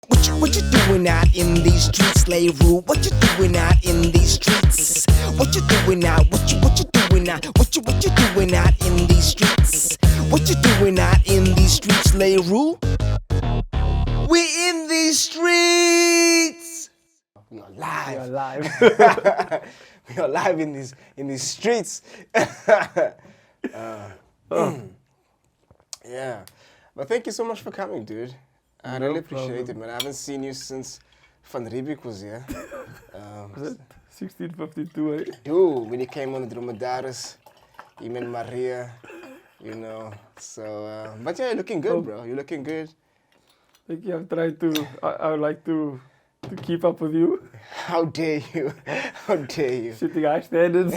What you doing out in these streets, slave rule? What you doing out in these streets? What you doing out? What you doing out? What you doing out in these streets? What you doing out in these streets, slave rule? We in these streets. We are live. We are live. We are live in these streets. Yeah, but thank you so much for coming, dude. I really appreciate it, man. I haven't seen you since Van Riebeek was here. Was it 1652, eh? Dude, when you came on the Dromedaris, you met Maria, you know. So, but yeah, you're looking good, bro. You're looking good. Thank you. I'm trying to. I would like to keep up with you. How dare you? How dare you? Setting high standards.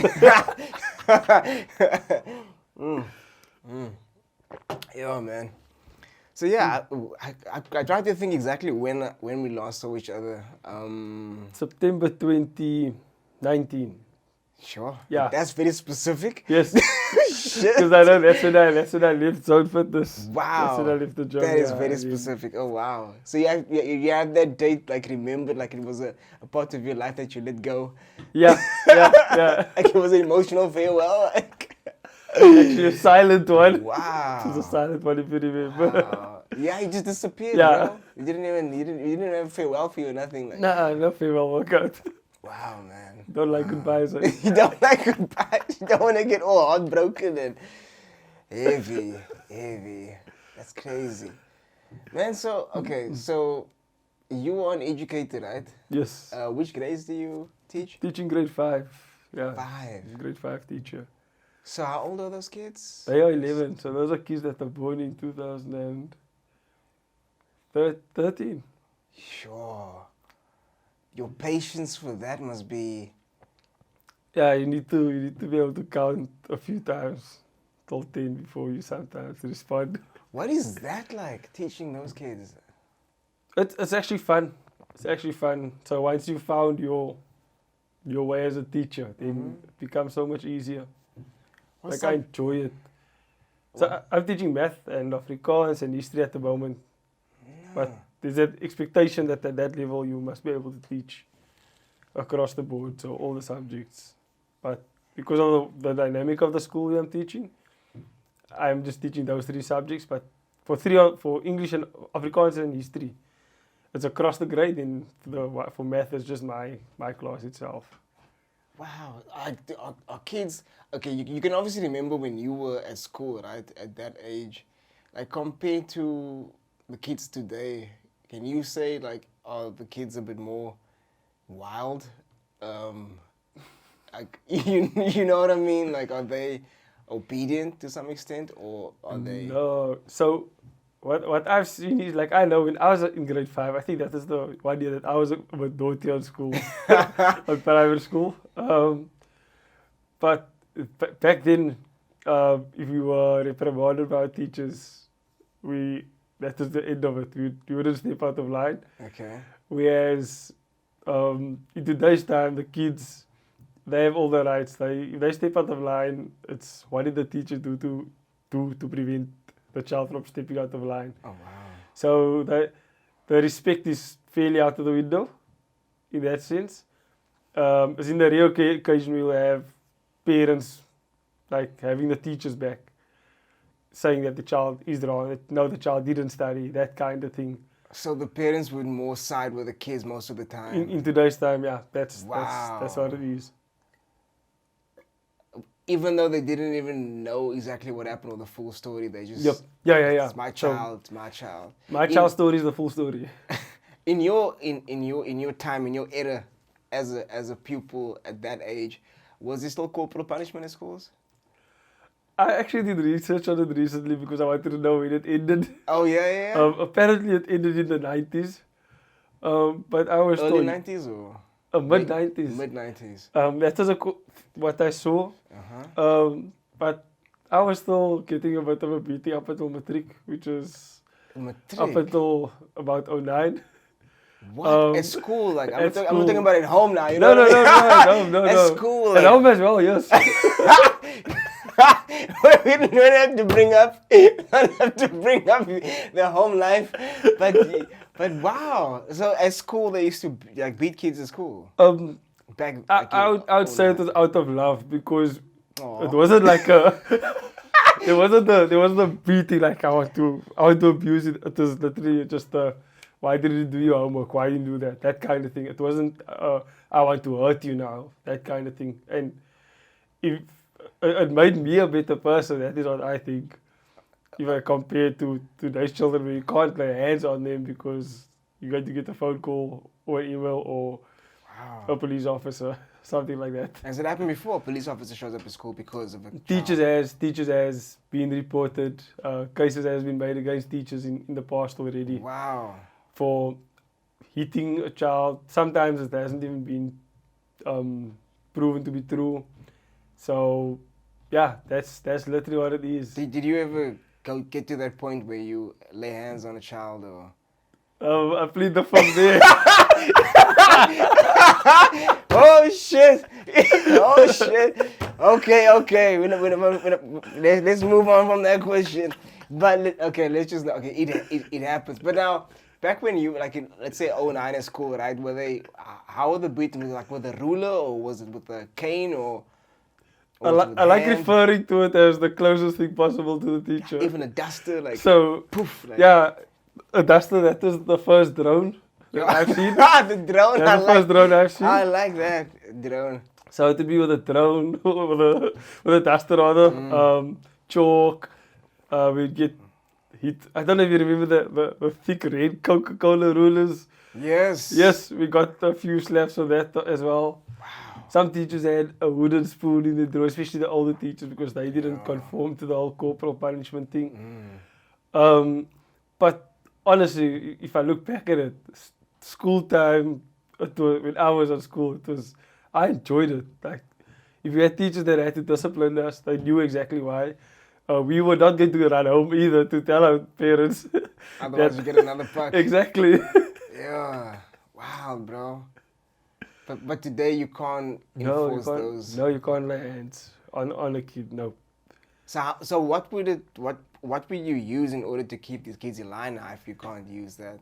Yeah, man. So yeah, I tried to think exactly when we last saw each other. September 2019. Sure. Yeah. That's very specific. Yes. Shit. Because I know that's when I left Zone Fitness. Wow. That's when I left the job. That is yeah, very specific. Oh wow. So you have that date like remembered, like it was a part of your life that you let go. Yeah. Like it was an emotional farewell. Actually, a silent one. Wow. It was a silent one if you remember. Wow. Yeah, he just disappeared. Yeah. Bro. You didn't have a farewell for you or nothing. Like. Nah, no farewell workout. Wow, man. Don't like goodbyes. Eh? You don't like goodbyes. You don't want to get all heartbroken and heavy. That's crazy, man. So okay, so you are an educator, right? Yes. Which grades do you teach? Teaching grade 5. Yeah. 5. Grade 5 teacher. So how old are those kids? They are 11. So those are kids that are born in 2013. Sure. Your patience for that must be. Yeah, you need to be able to count a few times till 10 before you sometimes respond. What is that like, teaching those kids? It's actually fun. It's actually fun. So once you found your way as a teacher, then it becomes so much easier. I enjoy it. So I'm teaching math and Afrikaans and history at the moment. But there's that expectation that at that level you must be able to teach across the board, so all the subjects. But because of the dynamic of the school I'm teaching, I'm just teaching those 3 subjects. But for English and Afrikaans and history, it's across the grade. And for math, it's just my class itself. Wow, are kids, okay, you can obviously remember when you were at school, right, at that age, like compared to the kids today, can you say like, are the kids a bit more wild? Like, you know what I mean? Like, are they obedient to some extent, or are they? No, so what I've seen is, like, I know when I was in grade 5, I think that is the 1 year that I was a bit naughty on school, on private school. But back then, if we were reprimanded by our teachers, that was the end of it. We wouldn't step out of line. Okay. Whereas in today's time, the kids, they have all the rights. If they step out of line, it's what did the teacher do to prevent the child from stepping out of line. Oh, wow. So the respect is fairly out of the window in that sense. As in the rare occasion we will have parents like having the teachers back, saying that the child is wrong, that no, the child didn't study, that kind of thing. So the parents would more side with the kids most of the time? In today's time, yeah, that's what it is. Even though they didn't even know exactly what happened or the full story, they just... Yep. Yeah. It's my child, it's my child. My child's story is the full story. In your time, in your era, as a pupil at that age, was there still corporal punishment in schools? I actually did research on it recently because I wanted to know when it ended. Oh, yeah? Apparently it ended in the 90s. But I was Early 90s or? Mid-90s. Mid-90s. That was what I saw. But I was still getting a bit of a beating up until matric, which was up until about 09. What? At school? Like, I'm not talking about at home now, you know? No. At school. At home as well, yes. We don't have to bring up, the home life, but wow. So at school they used to like beat kids at school. Back, I would say it was out of love because Aw. it wasn't like a there wasn't a beating like I want to abuse it. It was literally just why didn't you do your homework? Why didn't you do that kind of thing. It wasn't I want to hurt you now, that kind of thing. And if it made me a better person, that is what I think. If I compare to those children where you can't lay hands on them because you're going to get a phone call or an email or a police officer, something like that. Has it happened before? A police officer shows up at school because of a Teachers has been reported. Cases has been made against teachers in the past already. Wow. For hitting a child. Sometimes it hasn't even been proven to be true. So, yeah, that's literally what it is. Did you ever get to that point where you lay hands on a child or? I plead the from there. Oh shit! Oh shit! Okay. Let's move on from that question. But it happens. But now, back when you like in, let's say 09 at school, right? Were they how were the beating? Like with a ruler or was it with a cane or? I like referring to it as the closest thing possible to the teacher. Even a duster, like so. Poof. Like, yeah, a duster. That was the first drone that I've seen. The drone. That's the first drone I've seen. I like that drone. So to be with a drone, with a duster rather, chalk. We'd get hit. I don't know if you remember the thick red Coca-Cola rulers. Yes. Yes, we got a few slaps of that as well. Wow. Some teachers had a wooden spoon in the drawer, especially the older teachers because they didn't conform to the whole corporal punishment thing. But honestly, if I look back at it, school time, when I was at school, I enjoyed it. Like, if we had teachers that had to discipline us, they knew exactly why. We were not going to run home either to tell our parents. Otherwise, you get another puck. Exactly. Yeah. Wow, bro. But today you can't enforce those. No, you can't lay hands on a kid. No. So what would you use in order to keep these kids in line now if you can't use that?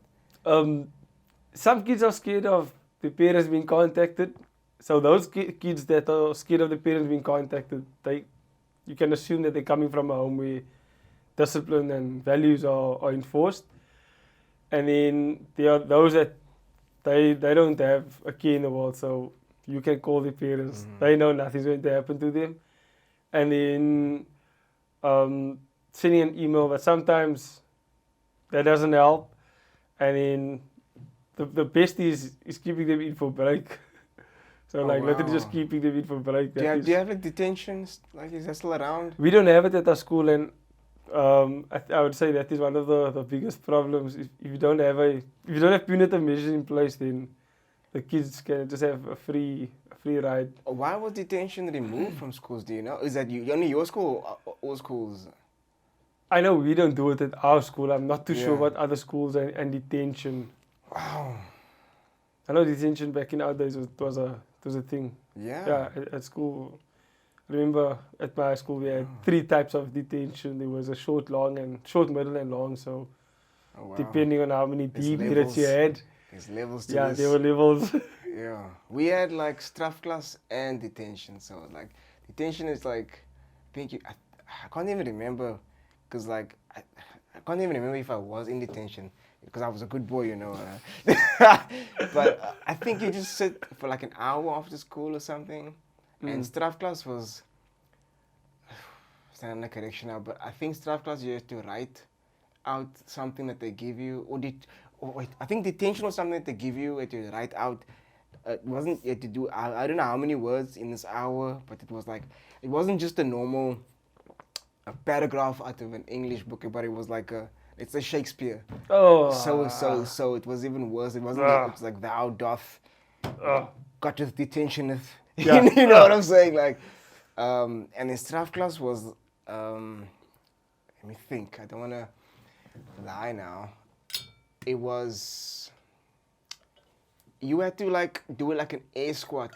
Some kids are scared of the parents being contacted. So those kids that are scared of the parents being contacted, you can assume that they're coming from a home where discipline and values are enforced. And then there are those that they don't have a care in the world, so you can call the parents. They know nothing's going to happen to them. And then sending an email, but sometimes that doesn't help. And then the best is keeping them in for break. So literally just keeping them in for break. Do you have like detentions? Like, is that still around? We don't have it at our school, and I would say that is one of the biggest problems. If you don't have punitive measures in place, then the kids can just have a free ride. Why was detention removed from schools? Do you know? Is that only your school or all schools? I know we don't do it at our school. I'm not too sure about other schools and detention. Wow. I know detention back in our days was a thing. Yeah. Yeah, at school. I remember at my school we had 3 types of detention. There was a short, middle, and long. So depending on how many deep minutes you had. There's levels to yeah, this. there were levels. Yeah. We had like straf class and detention. So like detention is like, I can't even remember because like I can't even remember if I was in detention because I was a good boy, you know. But I think you just sit for like an hour after school or something. And straf class was, it's not a correction now, but I think straf class you have to write out something that they give you, I think detention was something that they give you, that you write out. It wasn't you had to do, I don't know how many words in this hour, but it was like, it wasn't just a normal paragraph out of an English book, but it was like it's a Shakespeare. Oh. So it was even worse. It wasn't. It was like thou doth got to detentioneth. Yeah. You know what I'm saying? Like, and the straf class was. Let me think. I don't want to lie now. It was. You had to like do it like an air squat.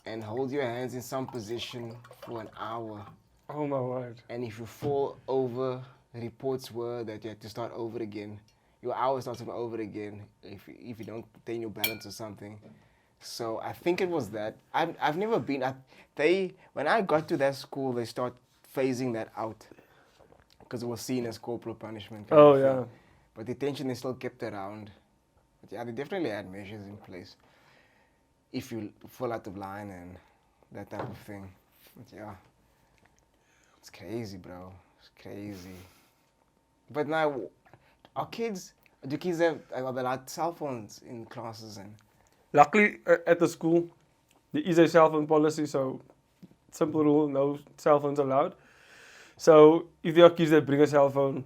and hold your hands in some position for an hour. Oh my word. And if you fall over, reports were that you had to start over again. Your hour starts over again if you don't maintain your balance or something. So I think it was that. I've never been. When I got to that school, they start phasing that out because it was seen as corporal punishment. kind Oh of thing. yeah. But detention is still kept around. But yeah, they definitely had measures in place if you fall out of line and that type of thing. But yeah, it's crazy, bro. It's crazy. But now, do kids have are they allowed cell phones in classes and? Luckily, at the school, there is a cell phone policy, so simple rule, no cell phones allowed. So if there are kids that bring a cell phone,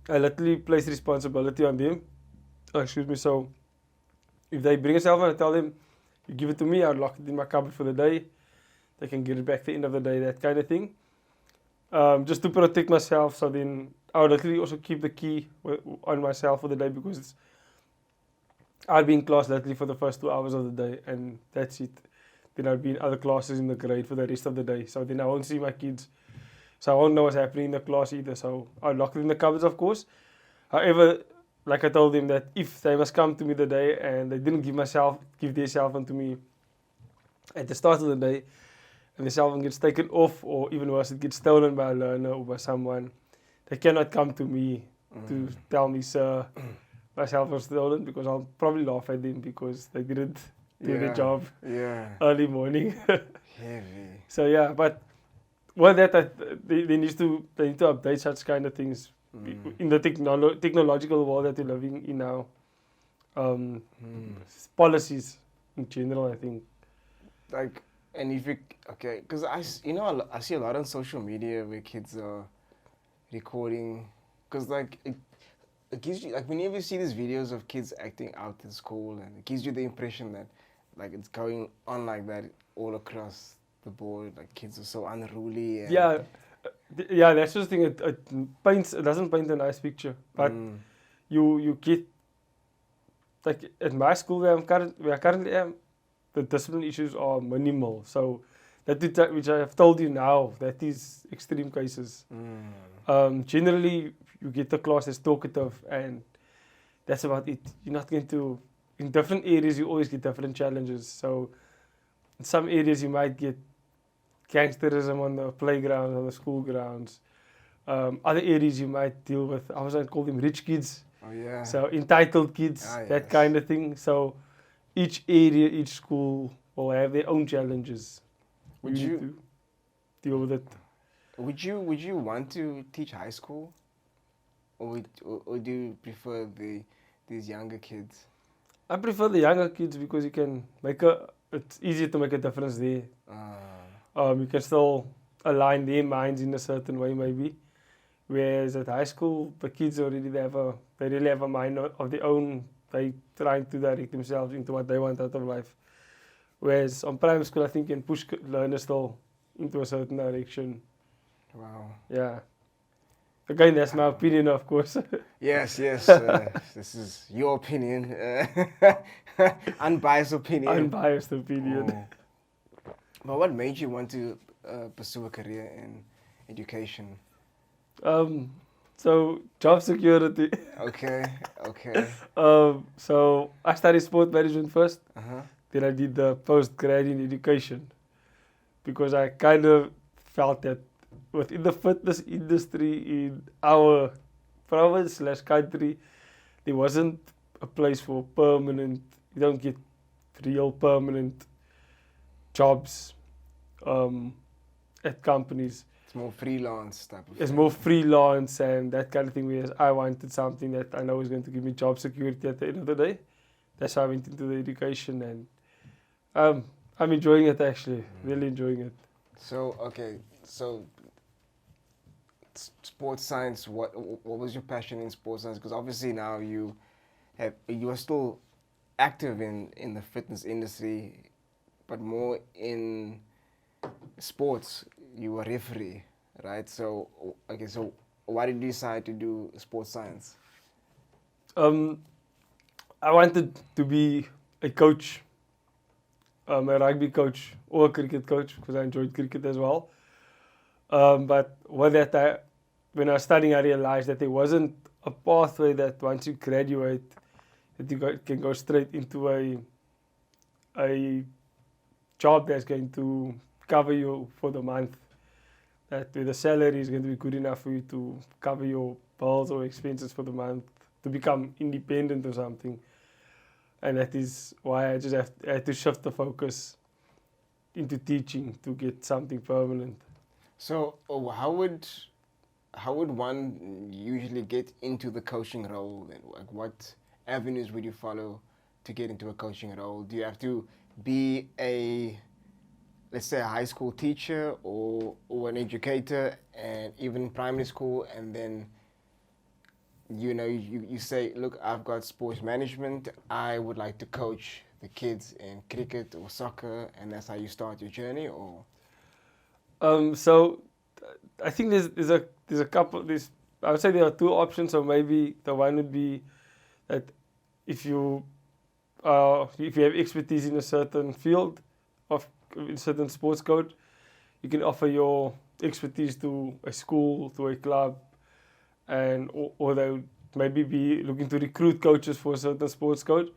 I literally place responsibility on them. Excuse me. So if they bring a cell phone, I tell them, you give it to me, I'll lock it in my cupboard for the day. They can get it back at the end of the day, that kind of thing. Just to protect myself, so then I would literally also keep the key on myself for the day, because I'd be in class literally for the first 2 hours of the day, and that's it. Then I'd be in other classes in the grade for the rest of the day. So then I won't see my kids. So I won't know what's happening in the class either. So I'd lock it in the cupboards, of course. However, like I told them, that if they must come to me the day and they didn't give their cell phone to me at the start of the day, and the cell phone gets taken off, or even worse, it gets stolen by a learner or by someone, they cannot come to me to tell me, sir, my cell phone was stolen, because I'll probably laugh at them because they didn't do the job early morning. Heavy. So yeah, but with that, they need to update such kind of things in the technological world that we're living in now. Policies in general, I think. Like, and if you because I see a lot on social media where kids are recording, because like it gives you, like, whenever you see these videos of kids acting out in school, and it gives you the impression that like it's going on like that all across the board. Like, kids are so unruly. And yeah, that's just the thing. It doesn't paint a nice picture, but you get, like at my school where I currently am, the discipline issues are minimal. So that which I have told you now, that is extreme cases. Generally, you get the class that's talkative, and that's about it. You're not going to, in different areas, you always get different challenges. So in some areas, you might get gangsterism on the playgrounds, on the school grounds. Other areas, you might deal with, I was going to call them rich kids. Oh yeah. So entitled kids, that kind of thing. So each area, each school will have their own challenges. Would you you need to deal with it? Would you want to teach high school, or do you prefer these younger kids? I prefer the younger kids, because you can it's easier to make a difference there. You can still align their minds in a certain way, maybe. Whereas at high school, the kids already they really have a mind of their own. They trying to direct themselves into what they want out of life. Whereas on primary school, I think you can push learners still into a certain direction. Wow. Yeah. Again, that's my opinion, of course. Yes. This is your opinion. Unbiased opinion. Unbiased opinion. But what made you want to pursue a career in education? So job security. Okay. So I studied sport management first. Uh-huh. Then I did the postgrad in education, because I kind of felt that within the fitness industry in our province/country, there wasn't a place for permanent. You don't get real permanent jobs at companies. It's more freelance type of It's thing. more freelance and that kind of thing. Whereas I wanted something that I know is going to give me job security at the end of the day. That's why I went into the education, and I'm enjoying it actually. Really enjoying it. So sports science. What was your passion in sports science? Because obviously now you are still active in the fitness industry, but more in sports. You were a referee, right? So why did you decide to do sports science? I wanted to be a coach a rugby coach or a cricket coach because I enjoyed cricket as well. But with that, when I was studying, I realized that there wasn't a pathway that once you graduate, that you can go straight into a job that's going to cover you for the month. That the salary is going to be good enough for you to cover your bills or expenses for the month, to become independent or something. And that is why I just had to shift the focus into teaching to get something permanent. So, how would one usually get into the coaching role? And like, what avenues would you follow to get into a coaching role? Do you have to be let's say a high school teacher or an educator, and even primary school, and then you say, look, I've got sports management, I would like to coach the kids in cricket or soccer, and that's how you start your journey? Or so I think there's a couple. I would say there are two options. So maybe the one would be that if you have expertise in a certain field of a certain sports code, you can offer your expertise to a school, to a club, and or they would maybe be looking to recruit coaches for a certain sports code,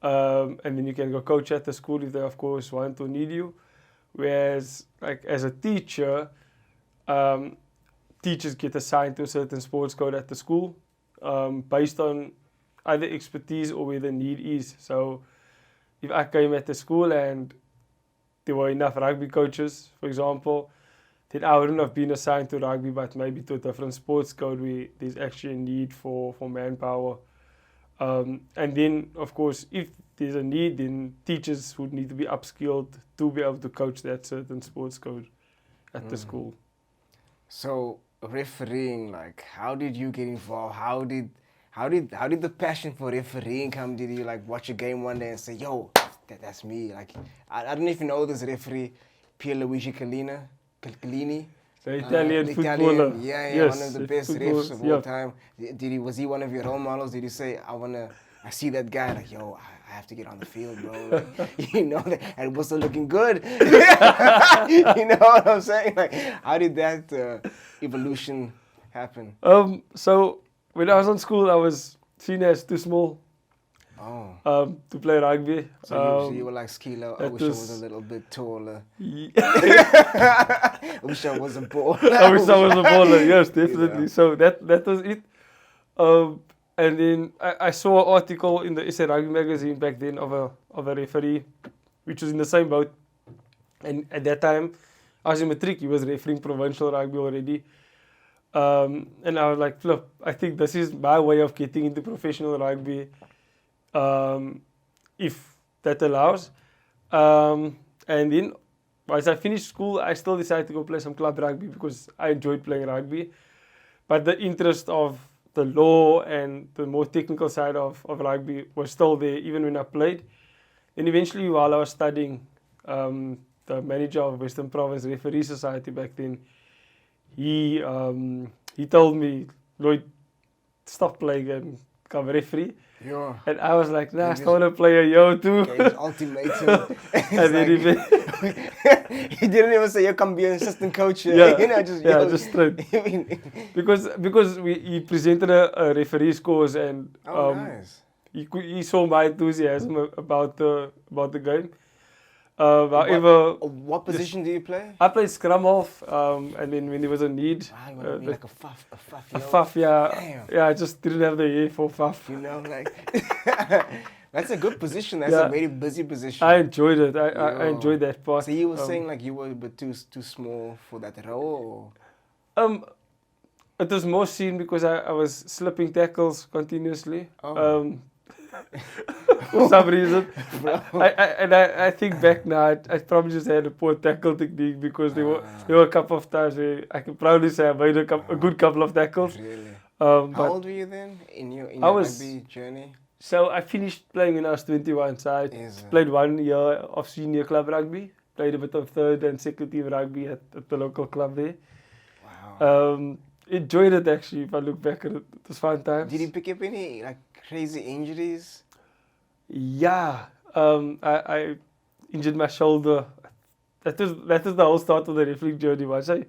and then you can go coach at the school if they of course want or need you. Whereas like as a teacher, teachers get assigned to a certain sports code at the school based on either expertise or where the need is. So if I came at the school and there were enough rugby coaches, for example, then I wouldn't have been assigned to rugby, but maybe to a different sports code where there's actually a need for manpower. And then, of course, if there's a need, then teachers would need to be upskilled to be able to coach that certain sports code at the school. So refereeing, like, how did you get involved? How did the passion for refereeing come? Did you like watch a game one day and say, "Yo, that's me"? Like, I don't even know this referee, Pierluigi Calini. The Italian footballer. Yeah, yes, one of the best refs of all time. Was he one of your role models? Did you say, I see that guy, like, yo, I have to get on the field, bro. Like, that, and it was still looking good. You know what I'm saying? Like, how did that evolution happen? So when I was in school, I was seen as too small to play rugby. So you were like, Skilo, I wish I was a little bit taller. I wish I was a baller. I wish I was a baller, yes, definitely. So that was it. And then I saw an article in the SA Rugby magazine back then of a referee, which was in the same boat. And at that time, I was in matric. He was refereeing provincial rugby already. And I was like, flip, I think this is my way of getting into professional rugby, if that allows. And then, once I finished school, I still decided to go play some club rugby because I enjoyed playing rugby. But the interest of the law and the more technical side of rugby was still there, even when I played. And eventually, while I was studying, the manager of Western Province Referee Society back then, he told me, Lloyd, stop playing and become a referee. Yeah. And I was like, nah, I still want to play a yo too. Okay, ultimatum. And then like, he didn't even say, you come be an assistant coach. Yeah, just straight. because he presented a referee's course, and nice. he saw my enthusiasm about the game. However, what position do you play? I played scrum half, and then when there was a need, you want to be like a fuff, a fuff, yeah. Damn. Yeah, I just didn't have the ear for fuff. You know, like that's a good position. That's a very busy position. I enjoyed it. I enjoyed that part. So you were saying like you were a bit too small for that role, or? It was more seen because I was slipping tackles continuously. For some reason. I think back now, I probably just had a poor tackle technique because there were a couple of times where I can proudly say I made a good couple of tackles. Really? How old were you then in your rugby journey? So I finished playing when I was 21. So I played 1 year of senior club rugby. Played a bit of third and second team rugby at the local club there. Wow. Enjoyed it actually. If I look back at it, it was fun times. Did you pick up any like crazy injuries? Yeah. I injured my shoulder. That was the whole start of the refereeing journey. Once I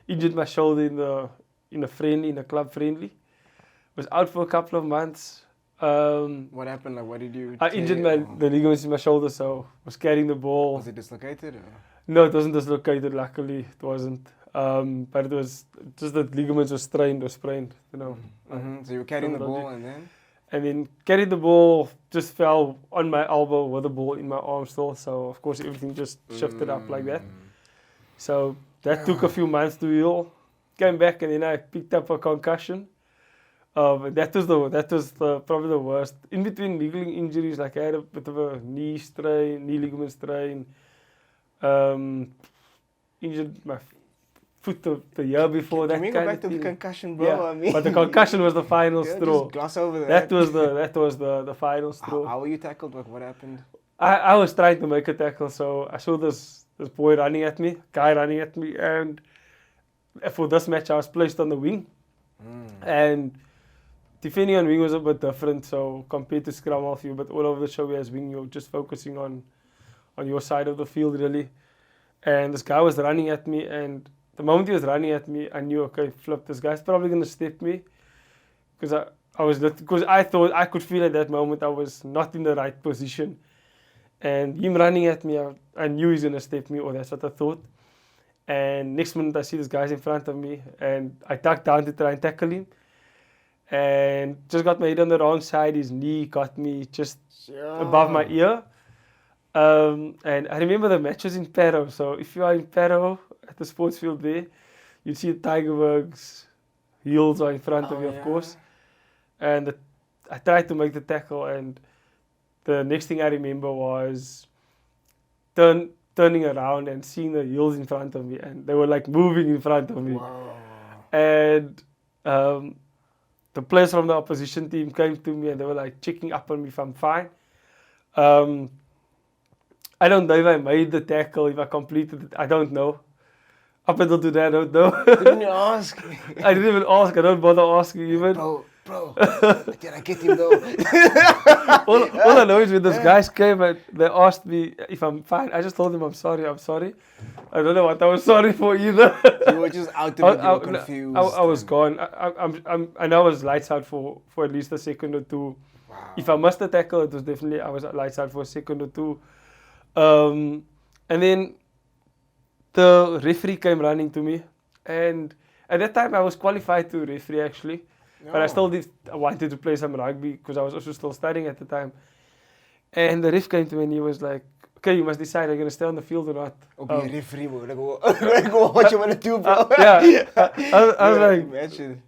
injured my shoulder in a club friendly. Was out for a couple of months. What happened? Like, what did you? I injured the ligaments in my shoulder, so was carrying the ball. Was it dislocated? Or? No, it wasn't dislocated. Luckily, it wasn't. But it was just the ligaments were strained or sprained. You know. Mm-hmm. So you were carrying the ball, and then carried the ball, just fell on my elbow with the ball in my arm still. So of course everything just shifted up like that. So that took a few months to heal. Came back and then I picked up a concussion. That was probably the worst. In between niggling injuries, like I had a bit of a knee ligament strain. Injured my foot the year before. Can we go back to the concussion, bro? Yeah, I mean, but the concussion was the final straw. Just gloss over that. That was the final straw. How were you tackled? What happened? I was trying to make a tackle, so I saw this guy running at me, and for this match I was placed on the wing. And defending on wing was a bit different, so compared to scrum half, but all over the show as wing, you're just focusing on your side of the field really. And this guy was running at me, and the moment he was running at me, I knew, okay, flip, this guy's probably gonna step me, because I thought I could feel at that moment I was not in the right position, and him running at me, I knew he's gonna step me, or that's what I thought. And next minute I see this guy's in front of me, and I ducked down to try and tackle him, and just got my head on the wrong side. His knee got me just above my ear. And I remember the match was in Paro, so if you are in Paro at the sports field there, you see Tigerberg's heels are in front of you, of course. And I tried to make the tackle, and the next thing I remember was turning around and seeing the heels in front of me, and they were like moving in front of me. Wow. And the players from the opposition team came to me and they were like checking up on me if I'm fine. I don't know if I made the tackle, if I completed it, I don't know. Up until today, I don't know. Didn't you ask? I didn't even ask, I don't bother asking even. Bro, did I get him though? all I know is when those guys came and they asked me if I'm fine, I just told them I'm sorry. I don't know what I was sorry for either. You were just out of it, you were confused. I was gone. I know I was lights out for at least a second or two. Wow. If I missed the tackle, it was definitely, I was lights out for a second or two. And then the referee came running to me, and at that time I was qualified to referee actually. But I still wanted to play some rugby because I was also still studying at the time. And the ref came to me and he was like, okay, you must decide, are you going to stay on the field or not? Or be a referee, bro. Like, what you want to do, bro? Yeah. I was like, imagine.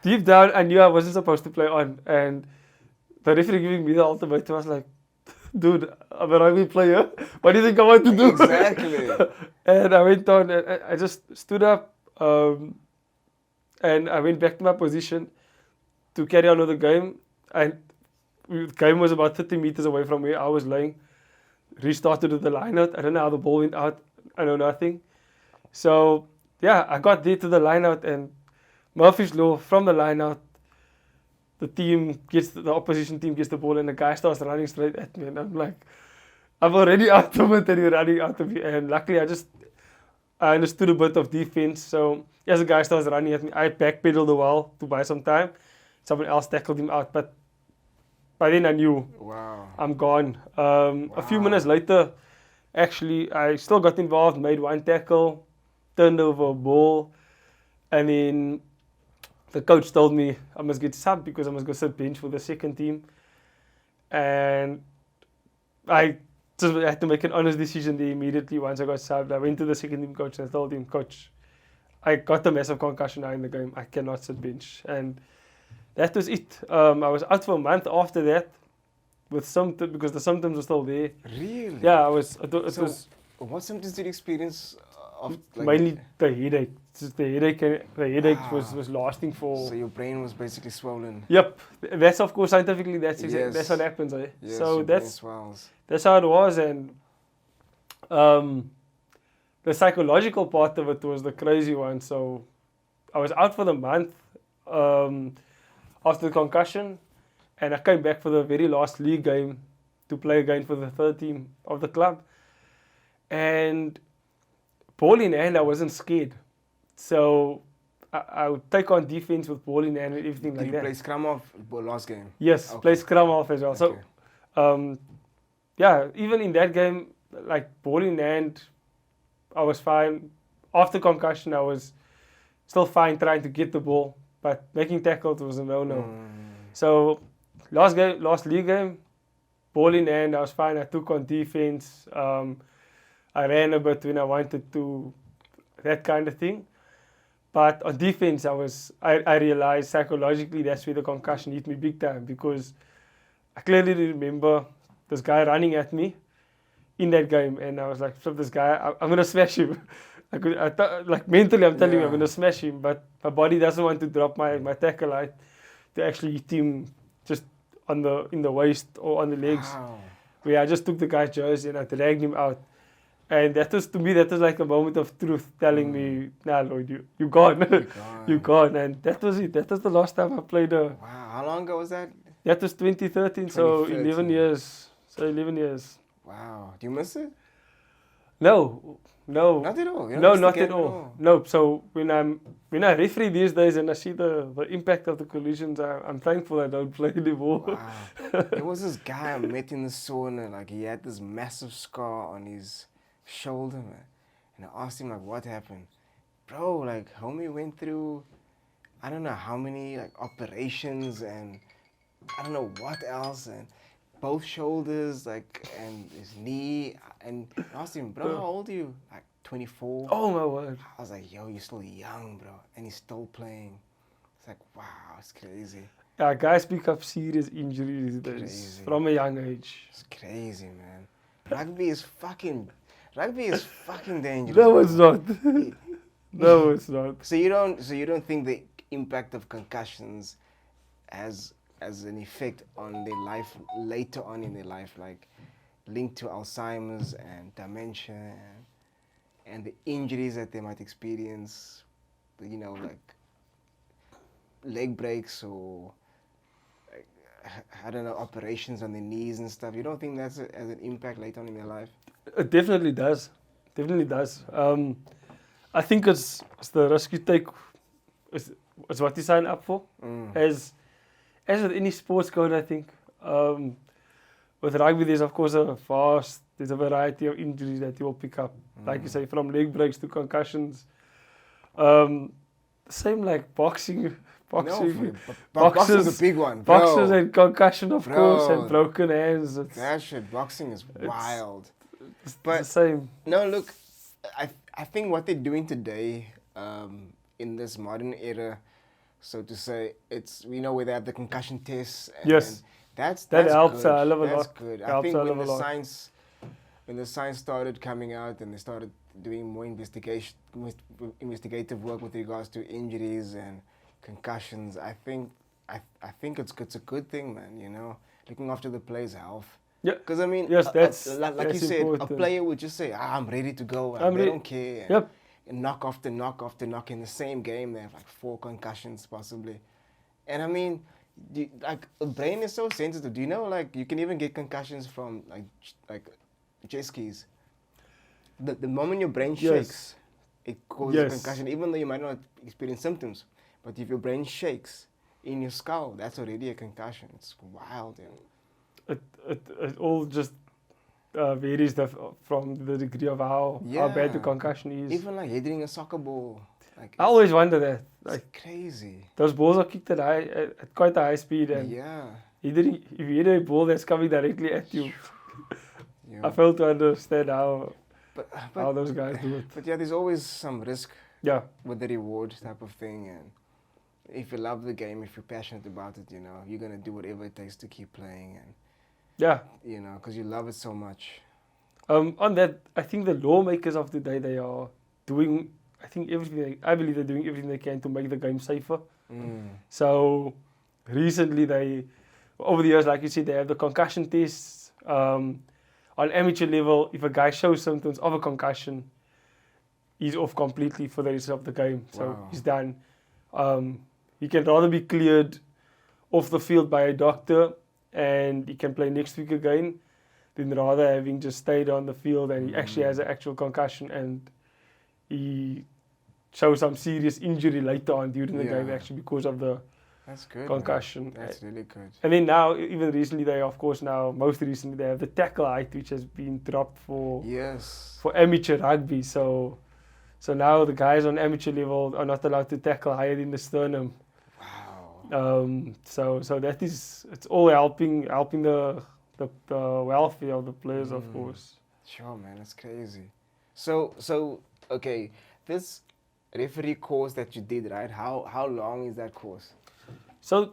Deep down, I knew I wasn't supposed to play on. And the referee giving me the ultimatum, I was like, dude, I'm a rugby player. What do you think I want to do? Exactly. And I went on and I just stood up. And I went back to my position to carry on with the game. And the game was about 30 meters away from where I was laying. Restarted with the line out. I don't know how the ball went out. I know nothing. So, yeah, I got there to the line out, and Murphy's Law, from the line out, the opposition team gets the ball, and the guy starts running straight at me. And I'm like, I'm already out of it, and you're running out of it. And luckily, I understood a bit of defense. So, as the guy starts running at me, I backpedaled a while to buy some time. Someone else tackled him out, but by then I knew, I'm gone. A few minutes later, actually, I still got involved, made one tackle, turned over a ball, and then the coach told me I must get subbed because I must go sit bench for the second team. And I just had to make an honest decision there immediately once I got subbed. I went to the second team coach and I told him, Coach, I got a massive concussion now in the game. I cannot sit bench. And that was it. I was out for a month after that with symptoms, because the symptoms were still there. Really? Yeah, what symptoms did you experience? Mainly the headache. Just the headache was lasting for. So your brain was basically swollen. Yep, that's of course scientifically that's what happens, eh? Yes, so that's how it was, and the psychological part of it was the crazy one. So I was out for the month after the concussion, and I came back for the very last league game to play again for the third team of the club. And ball in hand, I wasn't scared. So I would take on defense with ball in hand and everything Did like you that. play scrum off last game? Yes, Okay. play scrum off as well. Okay. So, yeah, even in that game, like ball in hand, I was fine. After concussion, I was still fine trying to get the ball, but making tackles was a no-no. So, last league game, ball in hand, I was fine. I took on defense. I ran a bit when I wanted to, that kind of thing. But on defense, I realized psychologically that's where the concussion hit me big time, because I clearly remember this guy running at me in that game, and I was like, "Flip this guy! I'm gonna smash him." I thought, like mentally, I'm telling you, I'm gonna smash him, but my body doesn't want to drop my tackle height to actually hit him just in the waist or on the legs. Wow. Where I just took the guy's jersey and I dragged him out. And that was like a moment of truth telling me, nah, Lloyd, you gone. You gone. And that was it. That was the last time I played Wow. How long ago was that? That was 2013, so 11 years. Wow. Do you miss it? No. Not at all. You don't No, miss the not game at all. No, so when I referee these days and I see the impact of the collisions, I'm thankful I don't play anymore. Wow. There was this guy I met in the sauna, like he had this massive scar on his shoulder, man. And I asked him like, what happened? Bro, like homie went through, I don't know how many like operations and I don't know what else, and both shoulders, like, and his knee. And I asked him, bro, how old are you? Like 24. Oh my word. I was like, yo, you're still young, bro. And he's still playing. It's like, wow, it's crazy. Yeah, guys pick up serious injuries these days Crazy. from a young age. It's crazy, man. Rugby is fucking dangerous. No, it's not. No, it's not. So you don't think the impact of concussions has an effect on their life later on in their life, like linked to Alzheimer's and dementia and the injuries that they might experience, you know, like leg breaks or I don't know, operations on the knees and stuff. You don't think that's has an impact later on in their life? It definitely does. I think it's the risk you take. It's what you sign up for. As with any sports code, I think. With rugby, there's of course there's a variety of injuries that you will pick up. Like you say, from leg breaks to concussions. Same like boxing. Boxing's a big one. Bro. Boxers and concussion, of course, and broken hands. That shit, boxing is wild. It's But the same. no, look, I think what they're doing today, in this modern era, so to say, it's where they have the concussion tests. And, Yes. and That helps good. a hell of a That's lot. good. I Helps think a hell when of a lot. when the science started coming out and they started doing more investigative work with regards to injuries and concussions, I think it's a good thing, man. You know, looking after the player's health. Yeah. Because I mean, Yes, like that's you said, important. a player would just say, "I'm ready to go," and I'm they ready. don't care. Yep. And knock after knock in the same game. They have like 4 concussions possibly, and I mean, the brain is so sensitive. Do you know, like, you can even get concussions from like jet skis. The moment your brain shakes, it causes a concussion, even though you might not experience symptoms. But if your brain shakes in your skull, that's already a concussion. It's wild, you know. It all just varies from the degree of how bad the concussion is. Even like hitting a soccer ball. Like, I always wonder that. it's Like, crazy. those balls are kicked at quite a high speed, and if you hit a ball that's coming directly at you, Yeah. I fail to understand how But those guys do it. But yeah, there's always some risk Yeah, with the reward type of thing, and if you love the game, if you're passionate about it, you know, you're gonna do whatever it takes to keep playing, and yeah. you know, because you love it so much. On that, I think the lawmakers of today, they are doing, I believe they're doing everything they can to make the game safer. So recently over the years, like you said, they have the concussion tests. On amateur level, if a guy shows symptoms of a concussion, he's off completely for the rest of the game. So he's done. He can rather be cleared off the field by a doctor and he can play next week again than rather having just stayed on the field and he actually has an actual concussion and he shows some serious injury later on during the game actually because of the That's good, concussion. man. That's really good. And then now, even recently, most recently, they have the tackle height, which has been dropped for amateur rugby. So now the guys on amateur level are not allowed to tackle higher than the sternum. Wow. So that is, it's all helping the welfare of the players, of course. Sure, man, that's crazy. So okay, this referee course that you did, right? How long is that course? So,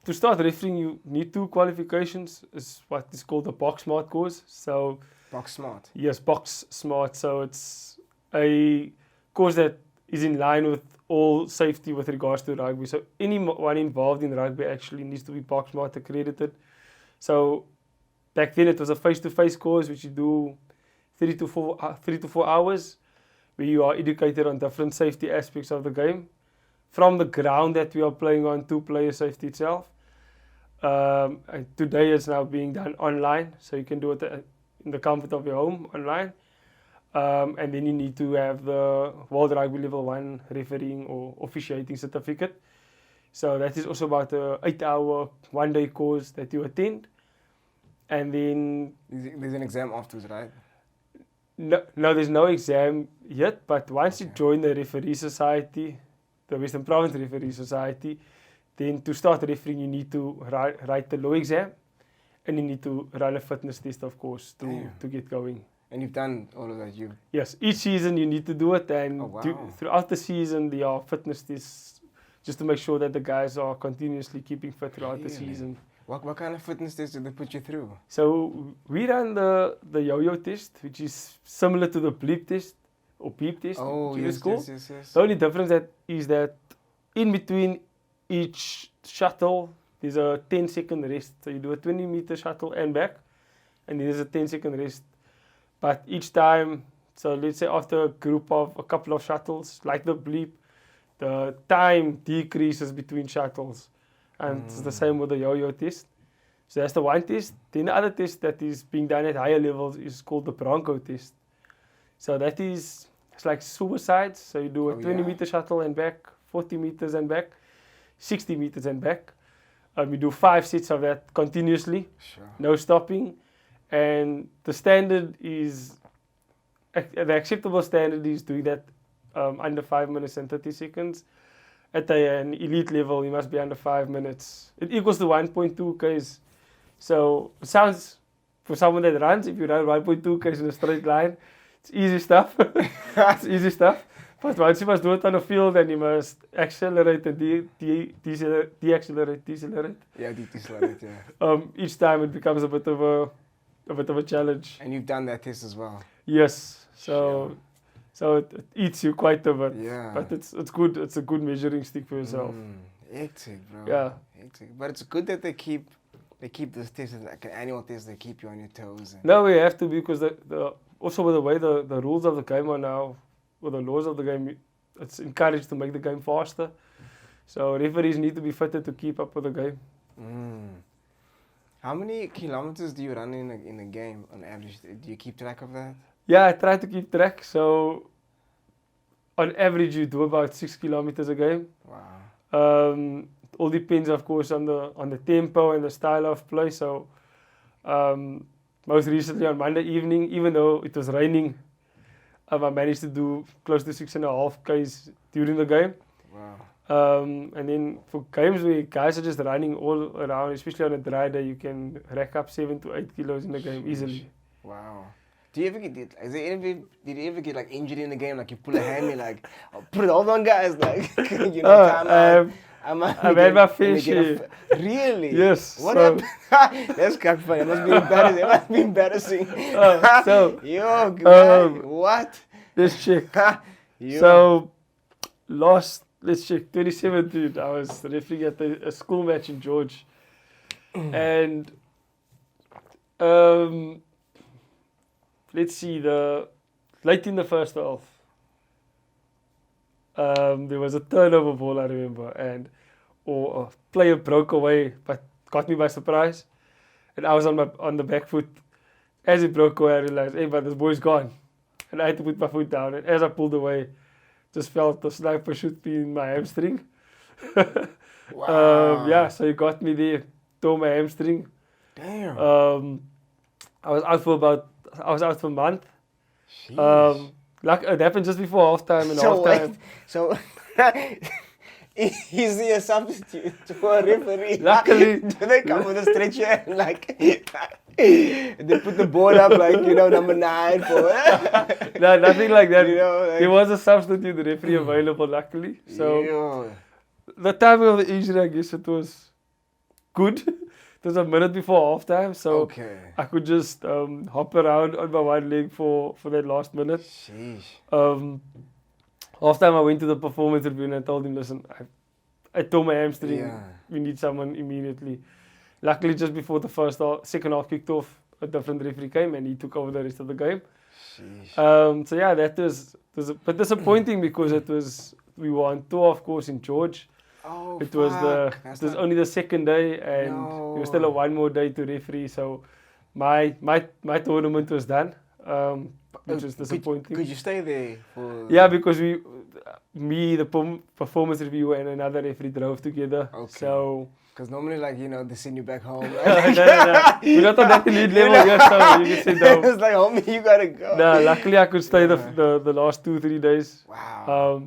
to start refereeing, you need 2 qualifications. It's what is called the Box Smart course. So, Box Smart? Yes, Box Smart. So, it's a course that is in line with all safety with regards to rugby. So, anyone involved in rugby actually needs to be Box Smart accredited. So, back then it was a face-to-face course which you do 3 to 4 hours where you are educated on different safety aspects of the game. From the ground that we are playing on to player safety itself. And today it's now being done online, so you can do it in the comfort of your home online. And then you need to have the World Rugby Level 1 refereeing or officiating certificate. So that is also about an 8-hour, 1-day course that you attend. And then... There's an exam afterwards, right? No, there's no exam yet, but once you join the referee society, the Western Province Referee Society, then to start refereeing you need to write the law exam and you need to run a fitness test, of course, to get going. And you've done all of that, Yes, each season you need to do it, and throughout the season there are fitness tests just to make sure that the guys are continuously keeping fit throughout the season. What kind of fitness tests do they put you through? So we run the yo-yo test, which is similar to the bleep test or beep test. Oh, yes. The only difference is that in between each shuttle, there's a 10-second rest. So you do a 20-meter shuttle and back, and then there's a 10-second rest. But each time, so let's say after a group of a couple of shuttles, like the bleep, the time decreases between shuttles. And it's the same with the yo-yo test. So that's the one test. Then the other test that is being done at higher levels is called the Bronco test. So that is, it's like suicides. So you do a 20-meter shuttle and back, 40 meters and back, 60 meters and back. You do 5 sets of that continuously, no stopping. And the standard is, the acceptable standard is doing that under 5 minutes and 30 seconds. At an elite level, you must be under 5 minutes. It equals to 1.2 Ks. So it sounds, for someone that runs, if you run 1.2 Ks in a straight line, it's easy stuff. But once you must do it on a field and you must accelerate and decelerate. Yeah, decelerate, yeah. Each time it becomes a bit of a challenge. And you've done that test as well? Yes. So it eats you quite a bit. Yeah. But it's good. It's a good measuring stick for yourself. Hectic, bro. Yeah. Hectic. But it's good that they keep this test like an annual test. They keep you on your toes. No, we have to, because also with the way the rules of the game are now, with the laws of the game, it's encouraged to make the game faster. So referees need to be fitted to keep up with the game. How many kilometers do you run in a game on average? Do you keep track of that? Yeah, I try to keep track. So on average, you do about 6 kilometers a game. Wow. All depends, of course, on the tempo and the style of play. So most recently on Monday evening, even though it was raining, I managed to do close to 6.5 Ks during the game. Wow. And then for games where guys are just running all around, especially on a dry day, you can rack up 7 to 8 kilos in the game easily. Wow. Do you ever get, did you ever get like injured in the game? Like you pull a hand, you're like, oh, hold on, guys, like, you know, time out. I've had my fair share. Really? Yes. What happened? That's kind of funny. It must be embarrassing. Yo, guy, what? Let's check. So, let's check, 2017, I was refereeing at a school match in George. And, let's see, late in the first half, there was a turnover ball, I remember, or a player broke away, but got me by surprise. And I was on the back foot, as it broke away, I realized, hey, but this boy's gone. And I had to put my foot down. And as I pulled away, just felt the sniper shoot me in my hamstring. Wow. Yeah, so he got me there, tore my hamstring. Damn. I was out for a month. Sheesh. It happened just before halftime and So halftime. wait, so is he a substitute for a referee? Luckily- do they come with a stretcher and like they put the board up like number 9 for No, nothing like that. like, There was a substitute referee available, luckily. So yeah. the timing of the injury, I guess it was good. It was a minute before halftime, so Okay. I could just hop around on my one leg for that last minute. Sheesh. Halftime, I went to the performance review and I told him, listen, I tore my hamstring. Yeah. We need someone immediately. Luckily, just before the second half kicked off, a different referee came and he took over the rest of the game. Sheesh. So yeah, that was a bit disappointing because we were on tour, of course, in George. Oh, It was That's it was not- only the second day, and there was still a one more day to referee. So my tournament was done, which was disappointing. Could you stay there for? Yeah, because the performance reviewer and another referee drove together. Okay. So Because normally, they send you back home. no. We're not on that elite level yet, so you can sit down. It's like, homie, you gotta go. No, luckily I could stay the last 2-3 days. Wow.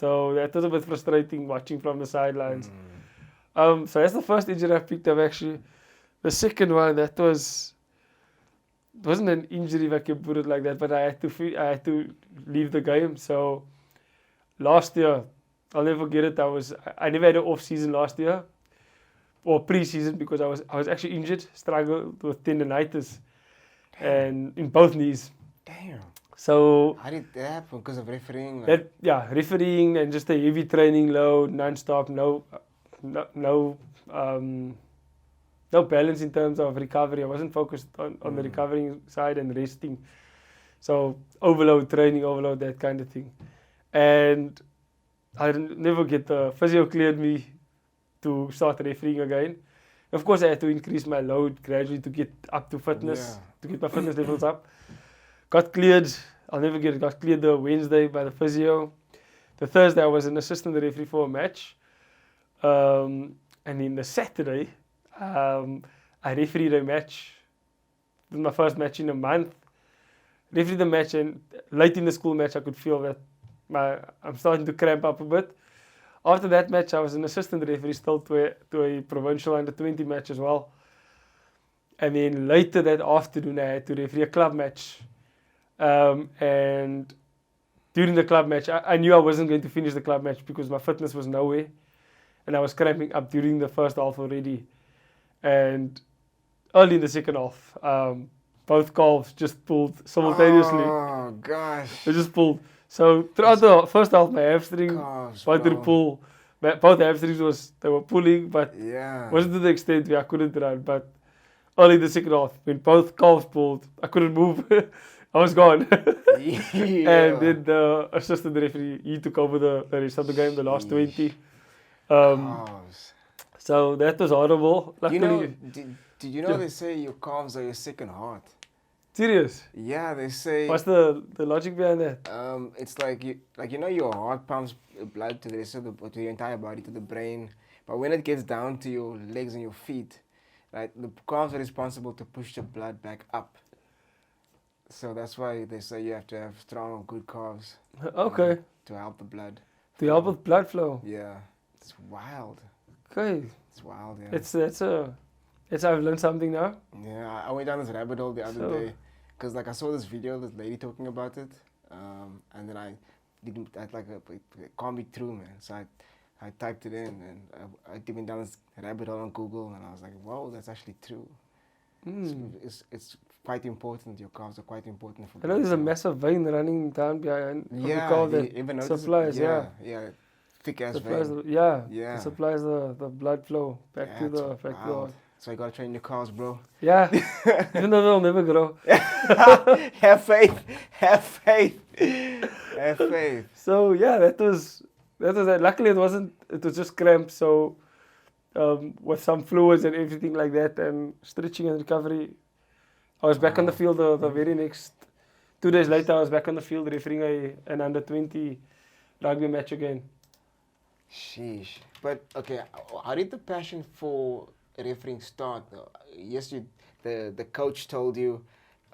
So that was a bit frustrating watching from the sidelines. So that's the first injury I picked up actually. The second one, it wasn't an injury if I can put it like that, but I had to leave the game. So last year, I'll never forget it. I never had an off season last year, or pre-season, because I was actually injured, struggled with tendonitis, and in both knees. Damn. So How did that happen? Because of refereeing? refereeing and just a heavy training load, non-stop, no balance in terms of recovery. I wasn't focused on the recovering side and resting. So overload training, overload, that kind of thing. And I never get the physio cleared me to start refereeing again. Of course, I had to increase my load gradually to get up to fitness, to get my fitness levels up. Got cleared, I'll never get it, got cleared the Wednesday by the physio. The Thursday I was an assistant referee for a match. And then the Saturday, I refereed a match. It was my first match in a month. Refereed the match, and late in the school match I could feel that I'm starting to cramp up a bit. After that match I was an assistant referee still to a provincial under-20 match as well. And then later that afternoon I had to referee a club match. And during the club match, I knew I wasn't going to finish the club match because my fitness was nowhere. And I was cramping up during the first half already. And early in the second half, both calves just pulled simultaneously. Oh, gosh. They just pulled. So throughout the first half, my hamstring Calves, wanted to bro. pull. Both hamstrings they were pulling, but Yeah. wasn't to the extent where I couldn't run. But early in the second half, when both calves pulled, I couldn't move. I was gone. Yeah. And then the assistant referee, he took over the rest of the game, the last 20. Calves. So that was horrible. You Luckily, know, did you know Yeah. they say your calves are your second heart? serious. Yeah, they say. What's the logic behind that? It's like your heart pumps blood to the rest of to your entire body, to the brain. But when it gets down to your legs and your feet, right, the calves are responsible to push the blood back up. So that's why they say you have to have strong, good calves. Okay. To help the blood. To help with blood flow. Yeah, it's wild. Okay. It's wild. Yeah. I've learned something now. Yeah, I went down this rabbit hole the other So- day because I saw this video, this lady talking about it, and then it can't be true, man. So I typed it in and I went down this rabbit hole on Google, and I was like, whoa, that's actually true. It's quite important. Your calves are quite important for. I know there's a blood flow. massive vein running down behind the Yeah, calf you that even notice it? supplies, Yeah, thick ass supplies vein. it supplies the blood flow back to it's the back to the wild. heart. So you gotta train your calves, bro. Yeah. Even though they'll never grow. Have faith. Have faith. Have faith. So yeah, that was that. Luckily it was just cramp, so with some fluids and everything like that and stretching and recovery, I was back on the field the very next 2 days later. I was back on the field refereeing an under-20 rugby match again. Sheesh. But okay, how did the passion for refereeing start though? Yes, the coach told you,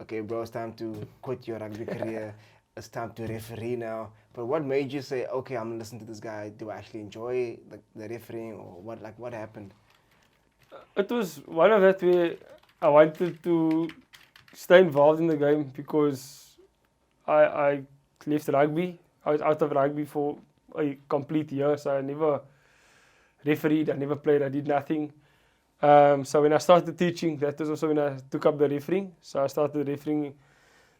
okay, bro, it's time to quit your rugby career. It's time to referee now. But what made you say, okay, I'm gonna listen to this guy? Do I actually enjoy the refereeing, or what? Like, what happened? It was one of that where I wanted to stay involved in the game because I left rugby. I was out of rugby for a complete year, so I never refereed, I never played, I did nothing. So when I started teaching, that was also when I took up the refereeing. So I started refereeing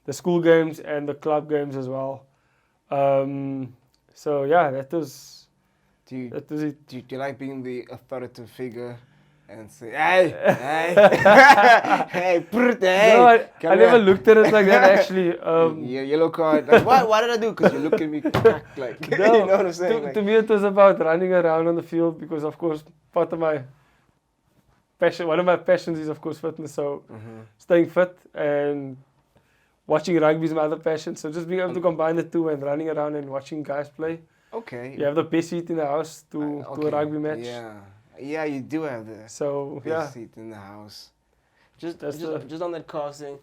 the school games and the club games as well. So yeah, that was it. Do you like being the authoritative figure and say, hey, hey, hey? No, I never looked at it like that actually. Yeah, yellow card. Like, what did I do? Because you look at me like, No, you know what I'm saying? To me, it was about running around on the field because, of course, part of my passion, one of my passions is, of course, fitness. So staying fit and watching rugby is my other passion. So just being able to combine the two and running around and watching guys play. Okay. You have the best seat in the house to a rugby match. Yeah, you do have the best seat in the house. Just on that casting,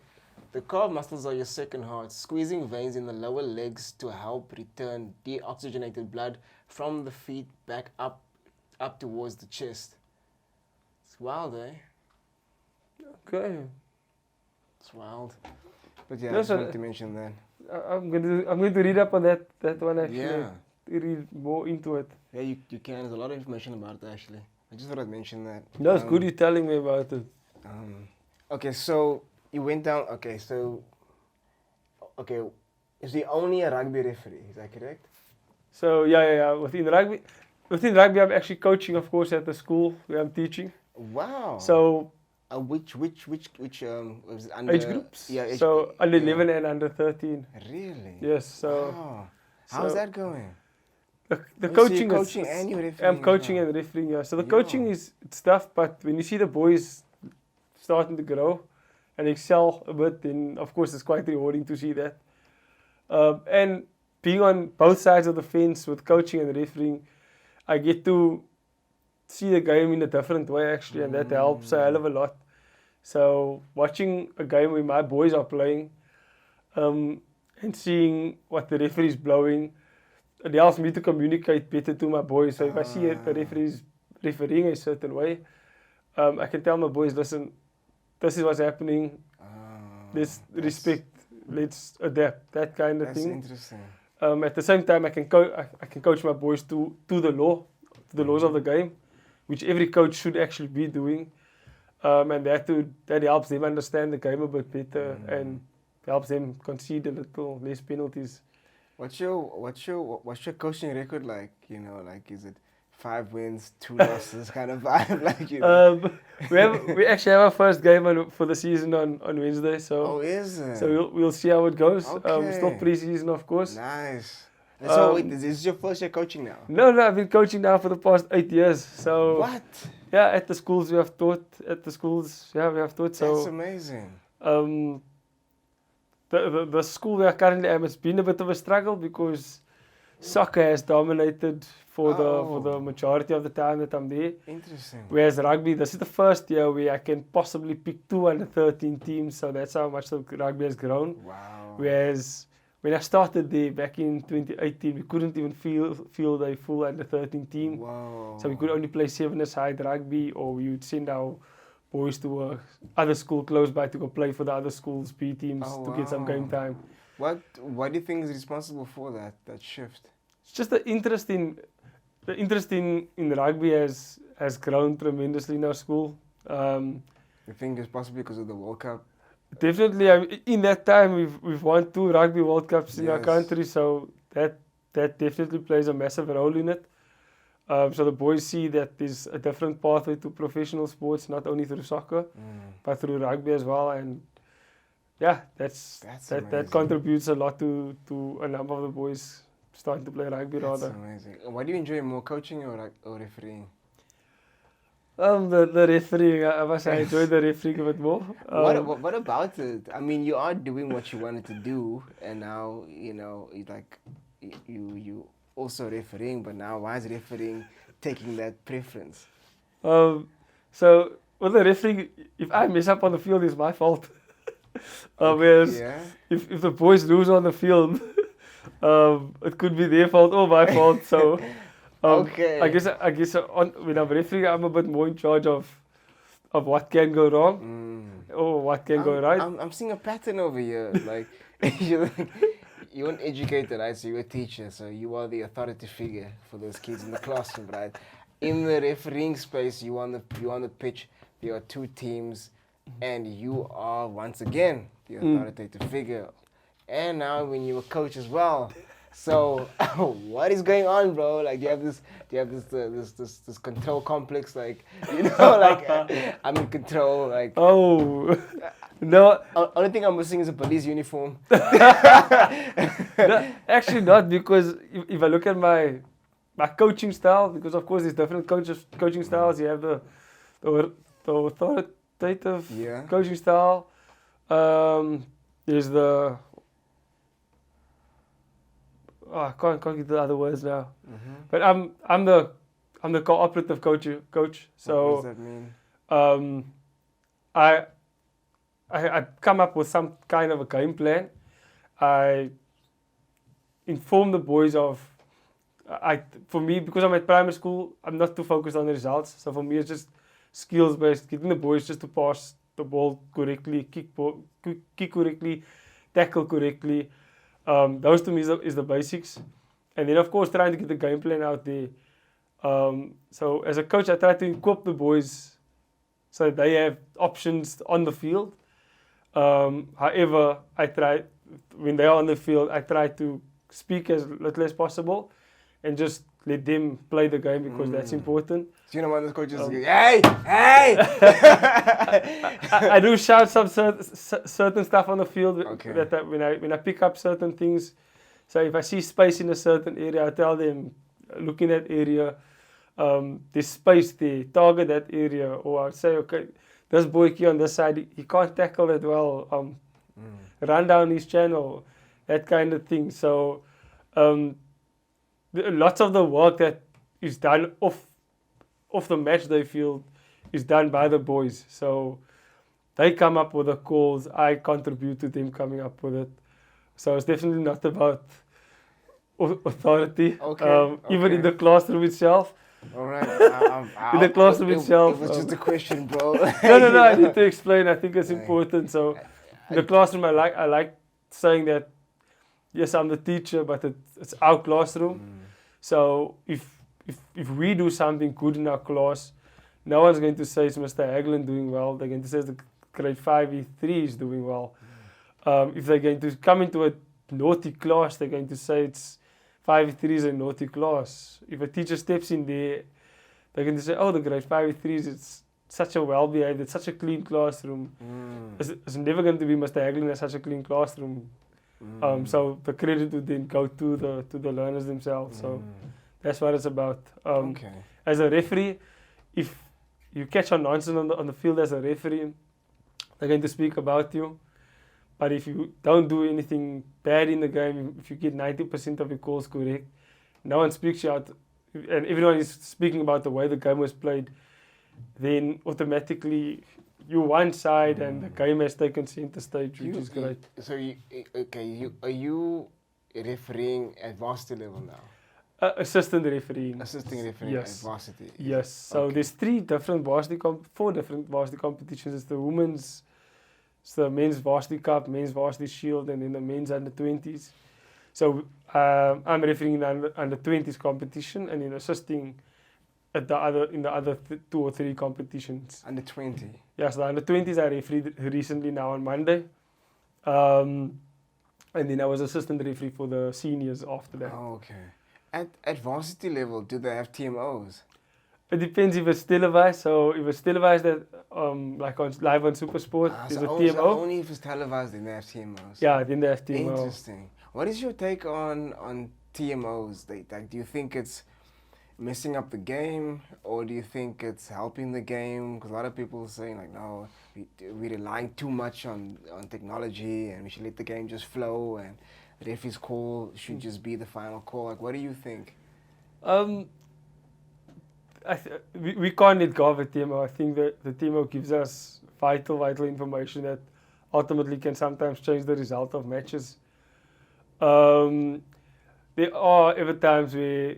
the calf muscles are your second heart, squeezing veins in the lower legs to help return deoxygenated blood from the feet back up towards the chest. It's wild, eh? Okay. It's wild. But yeah, No, I just so wanted to mention that. I'm going to read up on that one actually. Yeah. Read more into it. Yeah, you can. There's a lot of information about it actually. I just thought I'd mention that. No, it's good you're telling me about it. Okay, so you went down. Okay, is he only a rugby referee? Is that correct? So yeah. Within rugby, I'm actually coaching, of course, at the school where I'm teaching. Wow. So which was it under age groups? Yeah. Under 11 and under 13. Really? Yes. So wow. How's that going? The coaching so coaching and you're refereeing. I'm coaching and refereeing. Yeah. So the coaching it's tough, but when you see the boys starting to grow and excel a bit, then of course it's quite rewarding to see that. And being on both sides of the fence with coaching and refereeing, I get to see the game in a different way actually, and that helps a hell of a lot. So watching a game where my boys are playing, and seeing what the referee is blowing, it helps me to communicate better to my boys. So if I see the referee is refereeing a certain way, I can tell my boys, listen, this is what's happening. Let's respect. Let's adapt. That kind of thing. That's interesting. At the same time, I can coach my boys to the laws of the game, which every coach should actually be doing, and that helps them understand the game a bit better and helps them concede a little less penalties. What's your coaching record like? You know, like is it 5 wins, 2 losses kind of vibe? Like, you know. We actually have our first game for the season on Wednesday. So is it? So we'll see how it goes. Okay. Still pre-season, of course. Nice. So wait, this is your first year coaching now? No, I've been coaching now for the past 8 years. So what? Yeah, at the schools we have taught. We have taught. So that's amazing. The school where I currently am, it's been a bit of a struggle because soccer has dominated for the majority of the time that I'm there. Interesting. Whereas rugby, this is the first year where I can possibly pick 2 under 13 teams, so that's how much the rugby has grown. Wow. Whereas when I started there back in 2018, we couldn't even field a full under 13 team. Wow. So we could only play 7-a-side rugby, or we would send our boys to other school close by to go play for the other school's B teams to get some game time. What do you think is responsible for that shift? It's just the interest in rugby has grown tremendously in our school. You think it's possibly because of the World Cup? Definitely. In that time, we've won 2 Rugby World Cups in our country, so that definitely plays a massive role in it. So the boys see that there's a different pathway to professional sports, not only through soccer, but through rugby as well. And yeah, that contributes a lot to a number of the boys starting to play rugby. That's amazing. Why do you enjoy more, coaching or refereeing? The refereeing, I must say I enjoyed the refereeing a bit more. What about it? I mean, you are doing what you wanted to do, and now you like you also refereeing, but now why is refereeing taking that preference? So with the refereeing, if I mess up on the field, it's my fault. Whereas Yeah. if the boys lose on the field, it could be their fault or my fault. So Okay. I guess when I'm refereeing, I'm a bit more in charge of what can go wrong or what can go right. I'm seeing a pattern over here. Like you're an educator, right? So you're a teacher, so you are the authority figure for those kids in the classroom, right? In the refereeing space, you on the pitch. There are two teams, and you are once again the authoritative figure. And now when you're a coach as well. So what is going on, bro? Like, do you have this control complex? Like, like I'm in control. Like, Oh no, only thing I'm missing is a police uniform. no, actually not, because if I look at my coaching style, because of course there's different coaching styles. You have the authoritative coaching style. There's the I can't get the other words now. But I'm the cooperative coach. So What does that mean? I come up with some kind of a game plan. I inform the boys of for me, because I'm at primary school, I'm not too focused on the results. So for me, it's just skills based, getting the boys just to pass the ball correctly, kick correctly, tackle correctly. Those to me is the basics, and then of course trying to get the game plan out there. So as a coach, I try to equip the boys so that they have options on the field. However, I try, when they are on the field, I try to speak as little as possible and just let them play the game, because that's important. So one of the coaches hey! I do shout some certain stuff on the field. Okay. That when I pick up certain things. So if I see space in a certain area, I tell them, look in that area. There's space there. Target that area. Or I say, okay, this boy here on this side, he can't tackle it well. Run down his channel. That kind of thing. So lots of the work that is done off the match day field is done by the boys. So they come up with the calls, I contribute to them coming up with it. So it's definitely not about authority. Even in the classroom itself. All right. In the classroom itself. It was just a question, bro. No, I need to explain. I think it's important. So in the classroom, I like saying that, yes, I'm the teacher, but it's our classroom. So if we do something good in our class, no one's going to say it's Mr. Hagglund doing well. They're going to say it's the grade 5E3 is doing well. If they're going to come into a naughty class, they're going to say it's 5E3 is a naughty class. If a teacher steps in there, they're going to say, oh, the grade 5E3s, it's such a well-behaved, it's such a clean classroom. It's never going to be Mr. Hagglund has such a clean classroom. So the credit would then go to the learners themselves. So that's what it's about. As a referee, if you catch on nonsense on the field as a referee, they're going to speak about you. But if you don't do anything bad in the game, if you get 90% of your calls correct, no one speaks you out, and everyone is speaking about the way the game was played, then automatically you're one side and the game has taken center stage, which is great. So are you refereeing at varsity level now? Assistant refereeing. Assisting refereeing at varsity. Yes. So there's four different varsity competitions. It's the women's, it's the men's varsity cup, men's varsity shield, and then the men's under 20s. So I'm refereeing in the under 20s competition and then assisting at the other 2 or 3 competitions. Under 20. Yes, the under 20s I refereed recently now on Monday. And then I was assistant referee for the seniors after that. Oh, okay. At varsity level, do they have TMOs? It depends if it's televised. So if it's televised, that like on live on SuperSport, there's a TMO. So only if it's televised, then they have TMOs. Yeah, then they have TMO. Interesting. What is your take on TMOs? Do you think it's messing up the game, or do you think it's helping the game? Because a lot of people are saying like, no, we're relying too much on technology, and we should let the game just flow, and the referee's call should just be the final call. Like, what do you think? We can't let go of a TMO. I think that the TMO gives us vital information that ultimately can sometimes change the result of matches. There are ever times where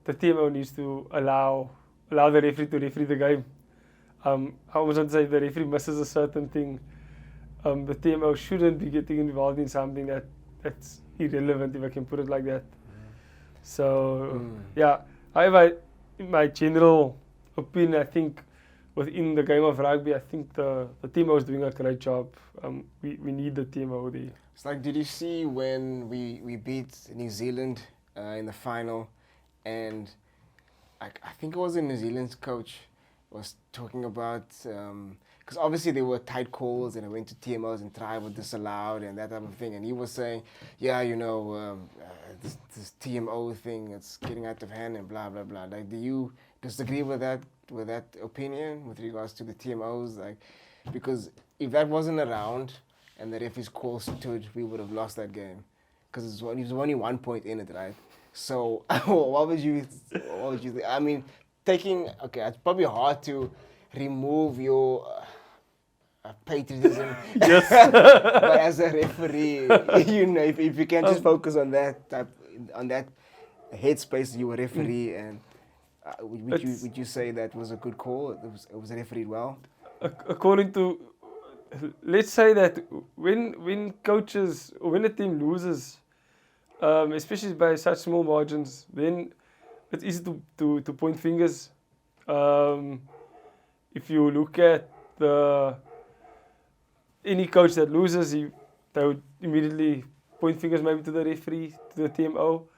the TMO needs to allow the referee to referee the game. I almost want to say the referee misses a certain thing. The TMO shouldn't be getting involved in something that's irrelevant, if I can put it like that. So, yeah. However, in my general opinion, I think within the game of rugby, I think the TMO is doing a great job. We need the TMO there. It's like, did you see when we beat New Zealand in the final, and I think it was the New Zealand's coach was talking about, because obviously there were tight calls and it went to TMOs and try were disallowed and that type of thing, and he was saying, yeah, this TMO thing, it's getting out of hand and blah blah blah. Like, do you disagree with that opinion with regards to the TMOs? Like, because if that wasn't around and the referee's call stood, we would have lost that game, because it was only 1 point in it, right? So what would you think? I mean, it's probably hard to remove your patriotism. Yes. But as a referee, if you can just focus on that headspace, you were referee, and would you say that was a good call? It was refereed well? According to, let's say that when coaches, or when a team loses, especially by such small margins, then it's easy to point fingers. If you look at any coach that loses, they would immediately point fingers maybe to the referee, to the TMO,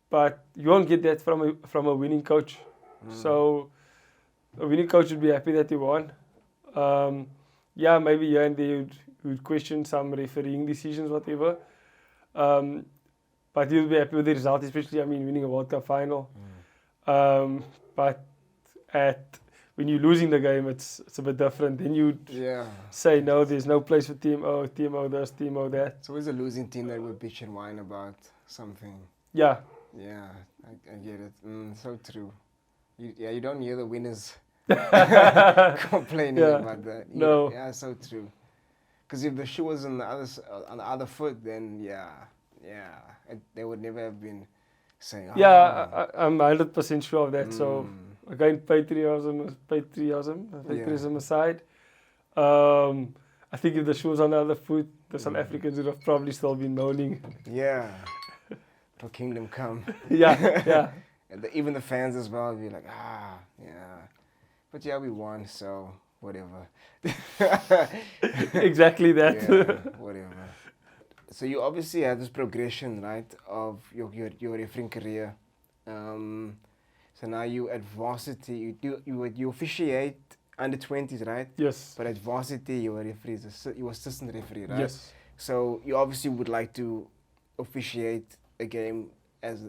but you won't get that from a winning coach. So a winning coach would be happy that he won. Maybe here and there you would question some refereeing decisions, whatever. But you'll be happy with the result, especially, winning a World Cup final. But when you're losing the game, it's a bit different. Then you'd say, no, there's no place for TMO this, TMO that. It's always a losing team that would bitch and whine about something. Yeah. Yeah, I get it. So true. You don't hear the winners complaining about that. No. Yeah, so true. Because if the shoe was on the other foot, then they would never have been saying. I'm 100% sure of that. So again, patriotism aside, I think if the shoe was on the other foot, the South Africans would have probably still been moaning. Yeah. Till kingdom come. Yeah. And even the fans as well would be like, But we won, so whatever. Exactly that. Yeah, whatever. So you obviously had this progression, right, of your refereeing career. So now you at varsity, you officiate under 20s, right? Yes. But at varsity, you were assistant referee, right? Yes. So you obviously would like to officiate a game as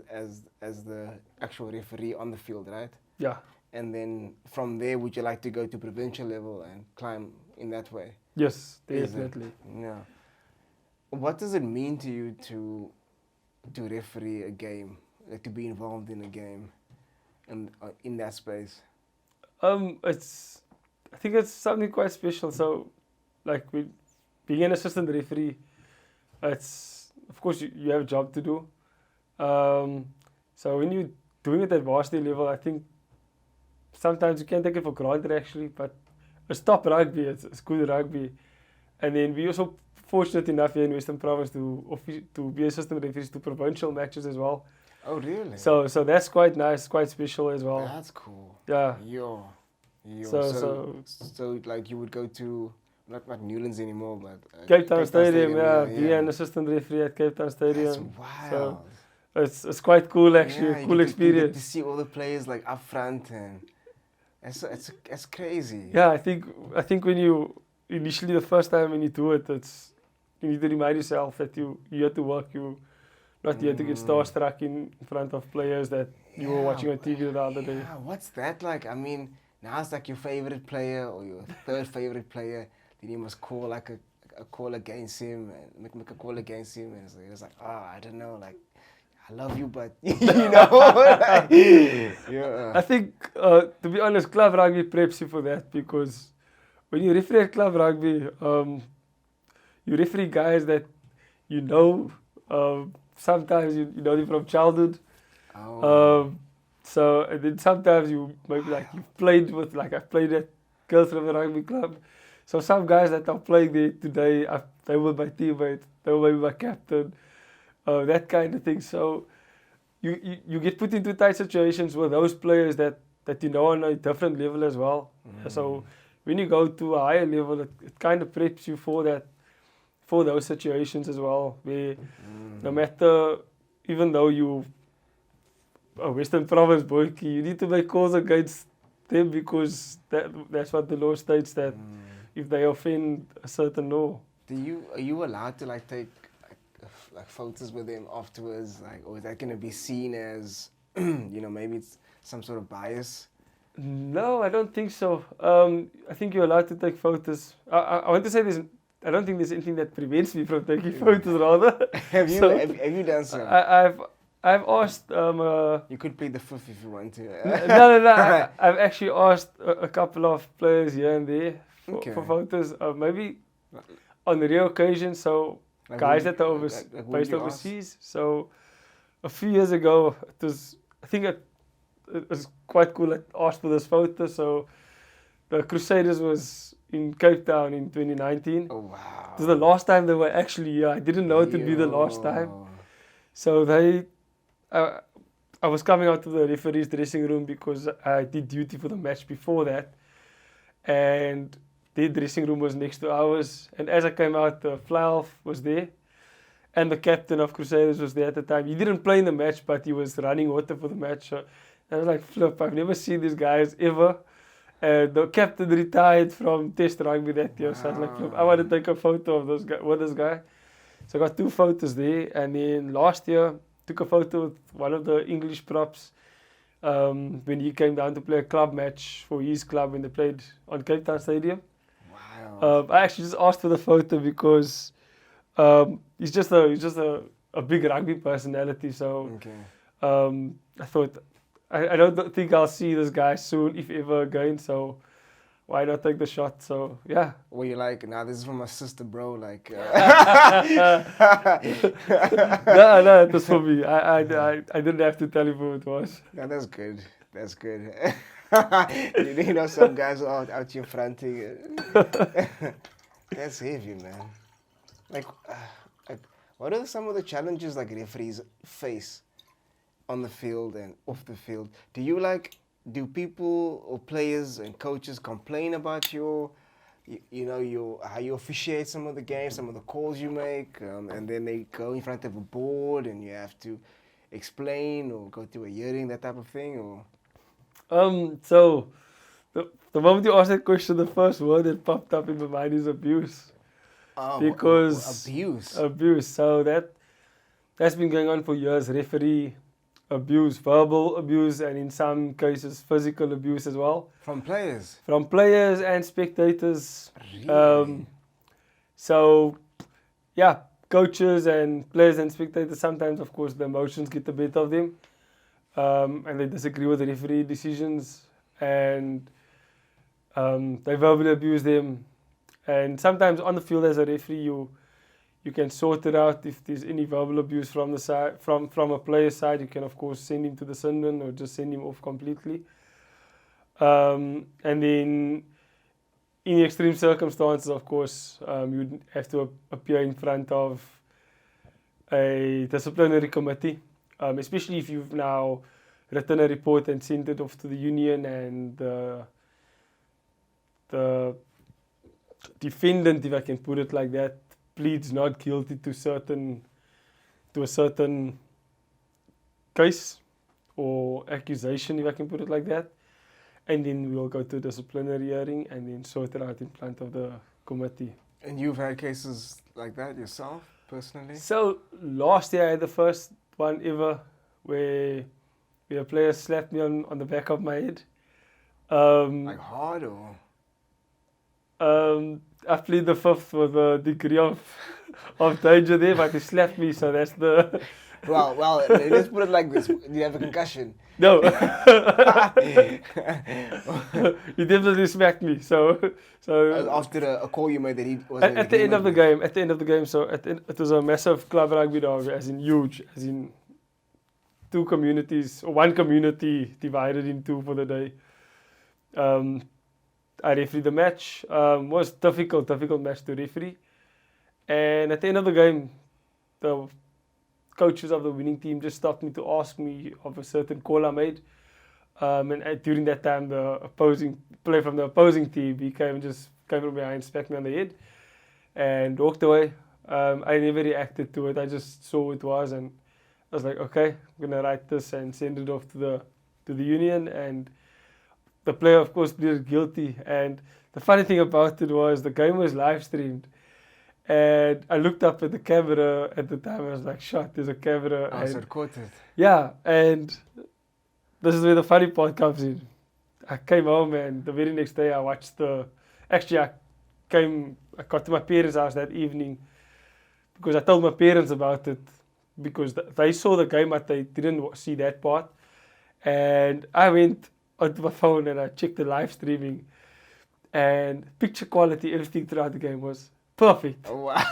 the actual referee on the field, right? Yeah. And then from there, would you like to go to provincial level and climb in that way? Yes, definitely. Yeah. What does it mean to you to referee a game, like to be involved in a game, and in that space? I think it's something quite special. So, like being an assistant referee, it's of course you have a job to do. So when you're doing it at varsity level, I think sometimes you can take it for granted actually, but it's top rugby, it's good rugby. And then we also fortunate enough here in Western Province to be assistant referees to provincial matches as well. Oh really? So that's quite nice, quite special as well. That's cool. Yeah. Yo. So like you would go to not Newlands anymore, but Cape Town Stadium, be an assistant referee at Cape Town Stadium. That's wild. So it's quite cool actually, cool experience. You get to see all the players like up front, and it's crazy. Yeah, I think when you initially the first time when you do it, you need to remind yourself that you have to work. You not yet to get starstruck in front of players that you were watching on TV the other day. Yeah, what's that like? I mean, now it's like your favorite player or your third favorite player. Then you must call like a call against him and make a call against him, and it's like, I don't know, like, I love you, but you know, like, yeah. I think, to be honest, club rugby preps you for that, because when you referee at club rugby, you referee guys that you know. Sometimes you know them from childhood. So and then sometimes you maybe like you've played with, like I've played at Girls River Rugby Club. So some guys that are playing there today, they were my teammates, they were maybe my captain, that kind of thing. So you get put into tight situations with those players that you know on a different level as well. So when you go to a higher level, it kind of preps you for that, for those situations as well, where no matter, even though you a Western Province boykie, you need to make calls against them, because that's what the law states, that if they offend a certain law. Are you allowed to like take like photos with them afterwards, like, or is that gonna be seen as you know, maybe it's some sort of bias? No, I don't think so. I think you're allowed to take photos. I want to say I don't think there's anything that prevents me from taking photos, rather. Have you done so? I've asked. You could plead the fifth if you want to. No. I've actually asked a couple of players here and there for photos. Maybe on the rare occasion. So like guys that are based overseas. So a few years ago, I think it was quite cool. I asked for this photo. So the Crusaders was in Cape Town in 2019. Oh wow! It was the last time they were actually here. I didn't know it would be the last time. So I was coming out to the referee's dressing room because I did duty for the match before that, and their dressing room was next to ours. And as I came out, the fly-half was there, and the captain of Crusaders was there at the time. He didn't play in the match, but he was running water for the match. So I was like, flip, I've never seen these guys ever. And the captain retired from Test Rugby that year. So I was like, flip, I want to take a photo of with this guy. So I got 2 photos there. And then last year, took a photo with one of the English props when he came down to play a club match for his club when they played on Cape Town Stadium. Wow. I actually just asked for the photo because he's just a big rugby personality. So I thought, I don't think I'll see this guy soon, if ever again. So why not take the shot? So yeah. Were you like, nah, this is for my sister, bro? Like, No, it was for me. I didn't have to tell you who it was. No, that's good. That's good. you know, some guys are out here fronting. That's heavy, man. Like, what are some of the challenges like referees face on the field and off the field? Do people or players and coaches complain about how you officiate some of the games, some of the calls you make, and then they go in front of a board and you have to explain or go to a hearing, that type of thing? Or so the moment you asked that question, the first word that popped up in my mind is abuse. Because abuse. So that's been going on for years. Referee abuse, verbal abuse, and in some cases physical abuse as well. From players and spectators. Really? So yeah, coaches and players and spectators, sometimes of course the emotions get the better of them, and they disagree with the referee decisions, and they verbally abuse them. And sometimes on the field as a referee, you can sort it out. If there's any verbal abuse from the side, from a player's side, you can of course send him to the Sinbin or just send him off completely. And then in extreme circumstances, of course, you'd have to appear in front of a disciplinary committee, especially if you've now written a report and sent it off to the union, and the defendant, if I can put it like that, pleads not guilty to a certain case or accusation, if I can put it like that, and then we'll go to disciplinary hearing and then sort it out in front of the committee. And you've had cases like that yourself? personally? So last year I had the first one ever where a player slapped me on the back of my head. Like hard or? I plead the fifth with a degree of danger there, but he slapped me, so that's the... Well, let's put it like this. Do you have a concussion? No. He definitely smacked me, so After a call you made that he was at the end of the game, so it was a massive club rugby dog, as in huge, as in two communities, or one community divided in two for the day. I refereed the match. Was difficult match to referee. And at the end of the game, the coaches of the winning team just stopped me to ask me of a certain call I made. And during that time, the opposing player from the opposing team, he came from behind, smacked me on the head, and walked away. I never reacted to it. I just saw what it was, and I was like, okay, I'm gonna write this and send it off to the union. And the player, of course, pleaded guilty. And the funny thing about it was the game was live streamed. And I looked up at the camera at the time. I was like, shot, there's a camera. Oh, so it caught it. Yeah, and this is where the funny part comes in. I came home and the very next day I watched I got to my parents' house that evening because I told my parents about it because they saw the game but they didn't see that part. And I went onto my phone and I checked the live streaming and picture quality, everything throughout the game was perfect. Oh, wow.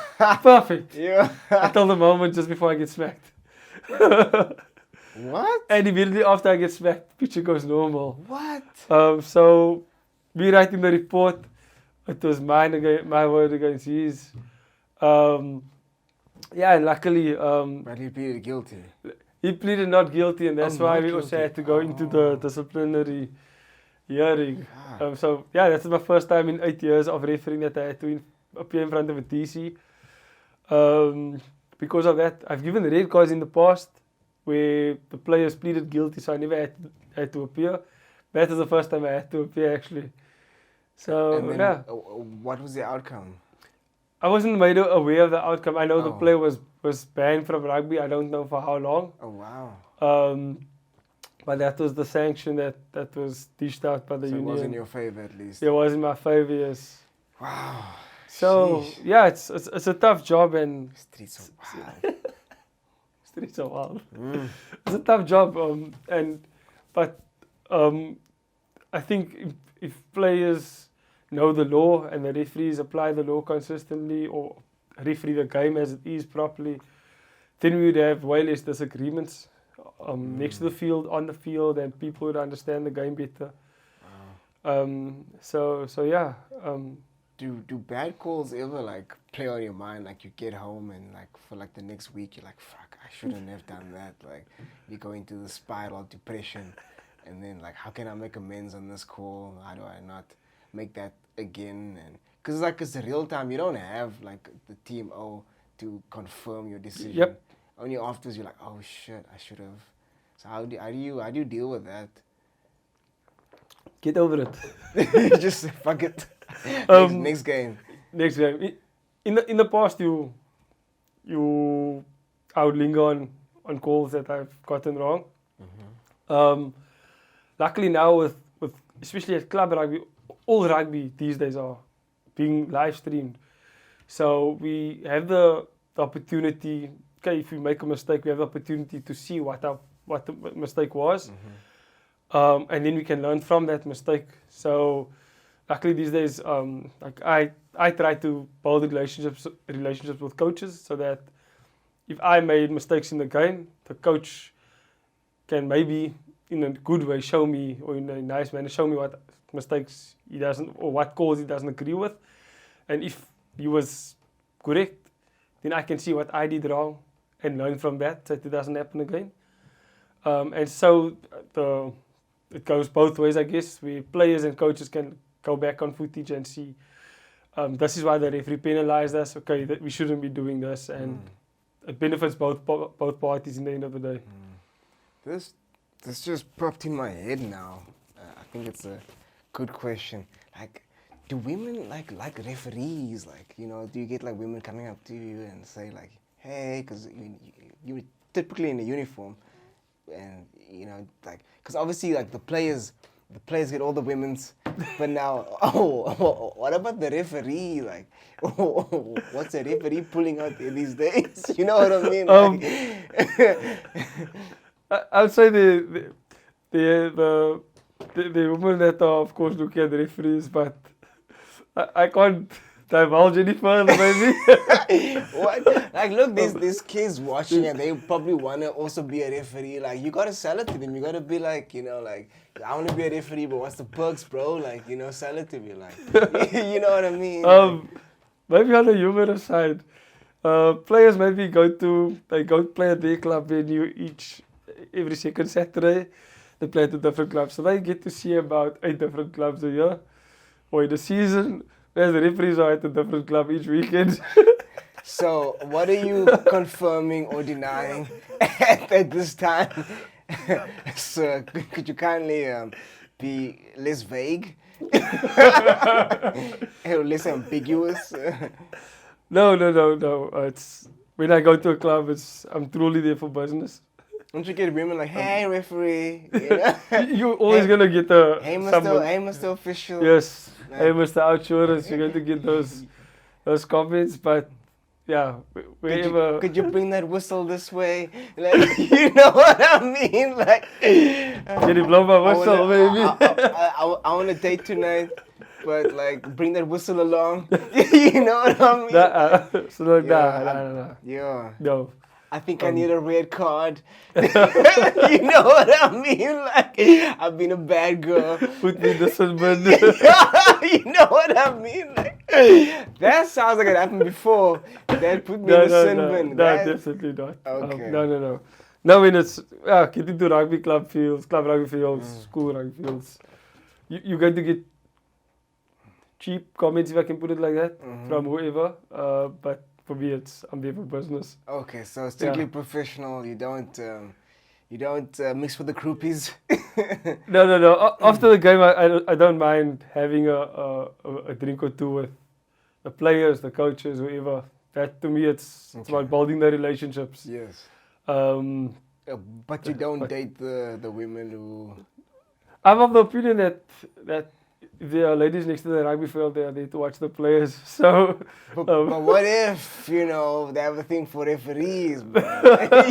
Perfect. Yeah. Until the moment just before I get smacked. What? And immediately after I get smacked, picture goes normal. What? So me writing the report, it was my word against his. Yeah, and luckily But he pleaded guilty. he pleaded not guilty, and that's why we also had to go into the disciplinary hearing. So yeah, that's my first time in 8 years of refereeing that I had to appear in front of a DC. Because of that, I've given red cards in the past where the players pleaded guilty, so I never had to appear. That was the first time I had to appear, actually. So, And then, yeah. What was the outcome? I wasn't made aware of the outcome. I know the player was banned from rugby. I don't know for how long. Oh, wow. But that was the sanction that was dished out by the So union. it was in your favor, at least. It was in my favor, yes. Wow. So, Sheesh. yeah, it's a tough job, and Streets are wild. streets are wild. It's a tough job, but I think if players know the law and the referees apply the law consistently or referee the game as it is properly, then we would have way less disagreements next to the field, on the field, and people would understand the game better. So yeah. Do bad calls ever like play on your mind? Like you get home and like for like the next week you're like, fuck, I shouldn't have done that. Like you go into the spiral of depression, and then like, how can I make amends on this call? How do I not make that again? And because like it's real time, you don't have like the team to confirm your decision. Yep. Only afterwards you're like, oh shit, I should have. So how do you deal with that? Get over it. Just fuck it. Next game. Next game. In the past, I would linger on calls that I've gotten wrong. Luckily now with especially at club rugby, all rugby these days are being live streamed. So we have the opportunity. Okay, if we make a mistake, we have the opportunity to see what the mistake was, and then we can learn from that mistake. So luckily these days, like I try to build relationships with coaches so that if I made mistakes in the game, the coach can maybe in a good way show me, or in a nice manner show me what mistakes he doesn't, or what calls he doesn't agree with. And if he was correct, then I can see what I did wrong and learn from that so it doesn't happen again. And so it goes both ways, I guess, where players and coaches can go back on footage and see this is why the referee penalized us. Okay, that we shouldn't be doing this, and it benefits both parties in the end of the day. This just popped in my head now. I think it's a good question. Like, do women like referees? Like, you know, do you get like women coming up to you and say like, hey, because you typically in a uniform, and you know, like, because obviously like the players get all the women's, but now, what about the referee? Like, what's a referee pulling out these days? You know what I mean? I would say the women that are, of course, looking at the referees, but I can't divulge any further, maybe. What? Like, look, these kids watching and they probably want to also be a referee. Like, you got to sell it to them. You got to be like, you know, like, I want to be a referee, but what's the perks, bro? Like, you know, sell it to me. Like, you know what I mean? Maybe on the humorous side, players maybe go play at their club venue every second Saturday. They play at a different club. So they get to see about 8 different clubs a year. Or in the season, whereas the referees are at a different club each weekend. So, what are you confirming or denying at this time? So, could you kindly be less vague? Less ambiguous? No. It's when I go to a club, I'm truly there for business. Don't you get women like, hey, referee? You know? You're always gonna get hey, Mr. Official. Yes. Hey, Mr. Outsurance, you're going to get those comments, but yeah, wherever. Could you bring that whistle this way? Like, you know what I mean? Like, can you blow my whistle, baby? I want a date tonight, but like, bring that whistle along. You know what I mean? No. I think I need a red card. You know what I mean? Like, I've been a bad girl. Put me in the sunburn. You know what I mean? Like, that sounds like it happened before. That put me in the sunburn. No, definitely not. Okay. No. Now when it's getting to rugby club fields, club rugby fields, school rugby fields, you're going to get cheap comments, if I can put it like that, from whoever. But for me, I'm there for business. Okay, so strictly professional. You don't mix with the groupies. No. After the game, I don't mind having a drink or two with the players, the coaches, whoever. That to me, it's about building the relationships. Yes. But you don't date the women who. I'm of the opinion that if there are ladies next to the rugby field, they are there to watch the players. So, but what if, you know, they have a thing for referees?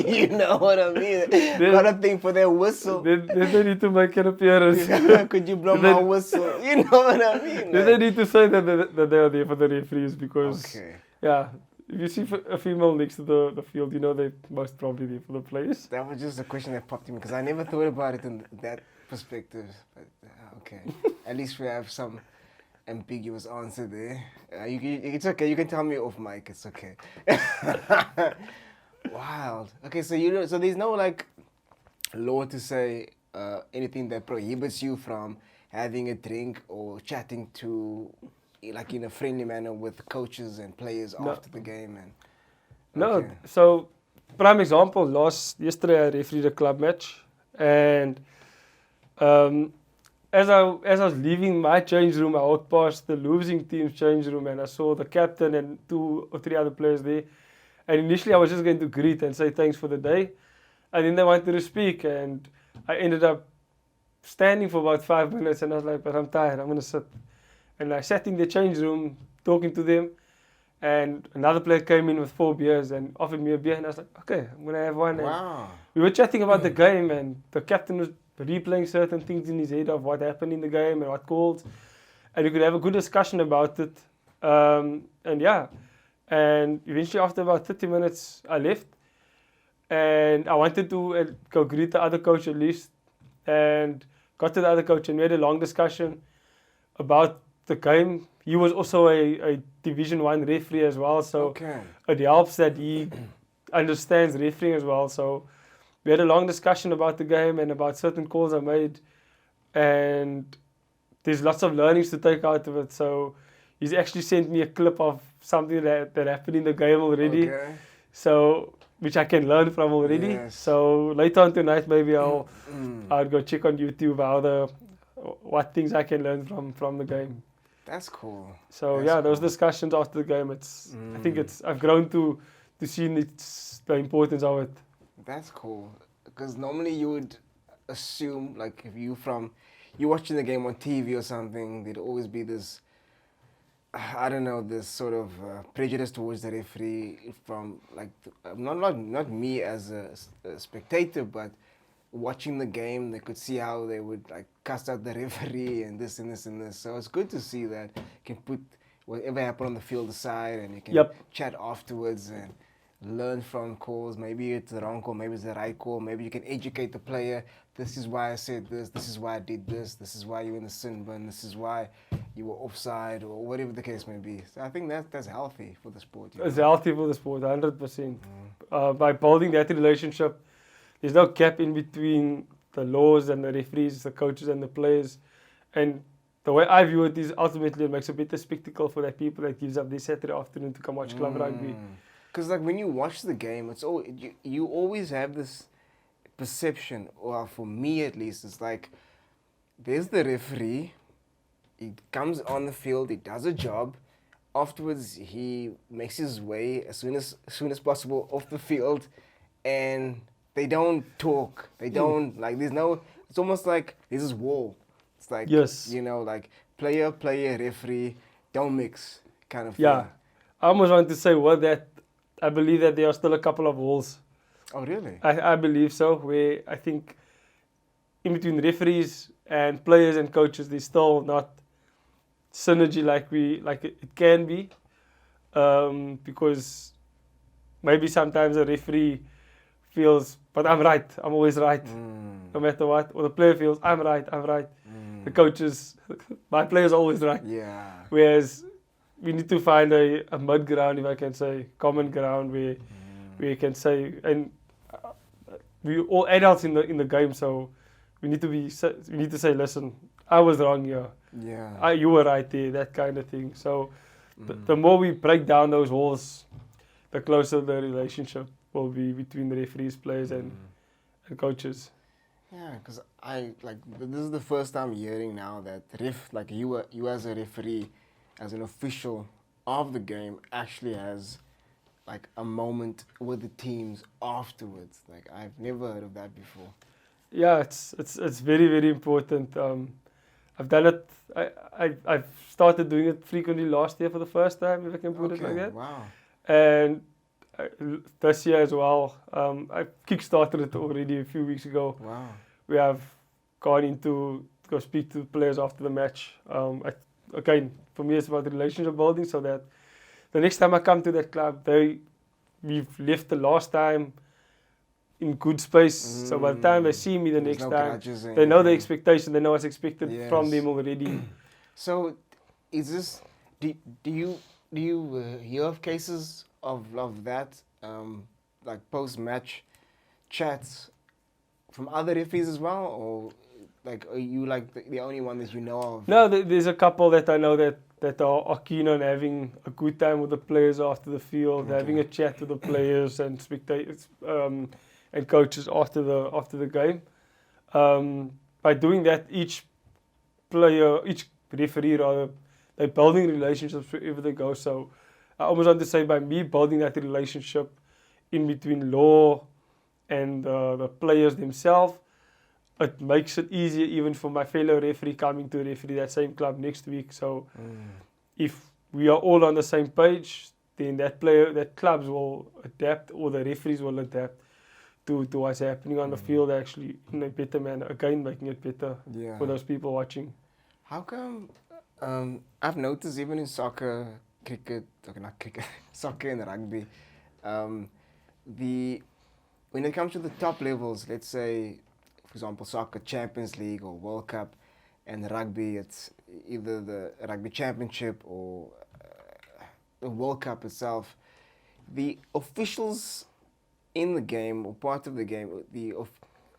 You know what I mean? Got a thing for their whistle. Then they need to make an appearance. Could you blow my whistle? You know what I mean? Then they need to say that they are there for the referees because, if you see a female next to the field, you know they're most probably there for the players. That was just a question that popped in because I never thought about it in that perspective. But okay, at least we have some ambiguous answer there. It's okay. You can tell me off mic. It's okay. Wild. Okay, so there's no like law to say anything that prohibits you from having a drink or chatting to like in a friendly manner with coaches and players after the game and. No. So prime example. Yesterday I refereed a club match and. As I was leaving my change room, I walked past the losing team's change room and I saw the captain and 2 or 3 other players there. And initially I was just going to greet and say thanks for the day. And then they wanted to speak and I ended up standing for about 5 minutes and I was like, but I'm tired, I'm going to sit. And I sat in the change room talking to them and another player came in with 4 beers and offered me a beer and I was like, okay, I'm going to have one. Wow. And we were chatting about the game and the captain was replaying certain things in his head of what happened in the game and what called, and we could have a good discussion about it. And eventually after about 30 minutes, I left, and I wanted to go greet the other coach at least, and got to the other coach and we had a long discussion about the game. He was also a Division 1 referee as well, so it helps that he understands refereeing as well. So we had a long discussion about the game and about certain calls I made, and there's lots of learnings to take out of it. So he's actually sent me a clip of something that happened in the game already, so which I can learn from already. Yes. So later on tonight, maybe I'll go check on YouTube what things I can learn from the game. That's cool. So those discussions after the game, I think I've grown to to see the importance of it. That's cool. Because normally you would assume, like, if you're watching the game on TV or something, there'd always be this, I don't know, this sort of prejudice towards the referee from, like, not me as a spectator, but watching the game, they could see how they would, like, cast out the referee and this and this and this. So it's good to see that you can put whatever happened on the field aside and you can chat afterwards and learn from calls. Maybe it's the wrong call, maybe it's the right call. Maybe you can educate the player. This is why I said this is why I did this is why you're in the sin bin, this is why you were offside, or whatever the case may be. So I think that's healthy for the sport. It's healthy for the sport, 100%. By building that relationship, there's no gap in between the laws and the referees, the coaches and the players. And the way I view it is ultimately it makes a better spectacle for the people that gives up their Saturday afternoon to come watch club rugby. Because, like, when you watch the game, it's all you always have this perception, or for me at least, it's like there's the referee. He comes on the field, he does a job. Afterwards, he makes his way as soon as possible off the field, and they don't talk. They don't like. There's no. It's almost like there's this wall. It's like like player, referee, don't mix kind of thing. Yeah, I almost want to say that. I believe that there are still a couple of walls. Oh, really? I believe so, where I think in between referees and players and coaches, there's still not synergy like it can be. Because maybe sometimes a referee feels, but I'm right, I'm always right, no matter what. Or the player feels, I'm right. The coaches, my player's always right. Yeah. Whereas we need to find a mid ground, if I can say, common ground where you can say, and we're all adults in the game, so we need to say, listen, I was wrong here. Yeah. You were right there, that kind of thing. So the more we break down those walls, the closer the relationship will be between the referees, players, and coaches. Yeah, because this is the first time hearing now that you as a referee, as an official of the game, actually has like a moment with the teams afterwards. Like, I've never heard of that before. Yeah, it's very, very important. I've done it. I've started doing it frequently last year for the first time, if I can put it like that. Wow. And this year as well, I kickstarted it already a few weeks ago. Wow. We have gone in to go speak to the players after the match. Again, for me, it's about the relationship building, so that the next time I come to that club, we've left the last time in good space. So by the time they see me the next time, they know the expectation, they know what's expected from them already. So, is this? Do you hear of cases of that, like post-match chats from other referees as well, or like are you like the only one that you know of? No, there's a couple that I know that are keen on having a good time with the players after the field, having a chat with the players and spectators and coaches after the game. By doing that, each referee rather, they're building relationships wherever they go. So I almost want to say, by me building that relationship in between law and the players themselves, it makes it easier even for my fellow referee coming to referee that same club next week. So if we are all on the same page, then that clubs will adapt, or the referees will adapt to what's happening on the field, actually in a better manner, again making it better for those people watching. How come I've noticed even in soccer, soccer and rugby, when it comes to the top levels, let's say, for example, soccer Champions League or World Cup, and rugby, it's either the Rugby Championship or the World Cup itself. The officials in the game, or part of the game,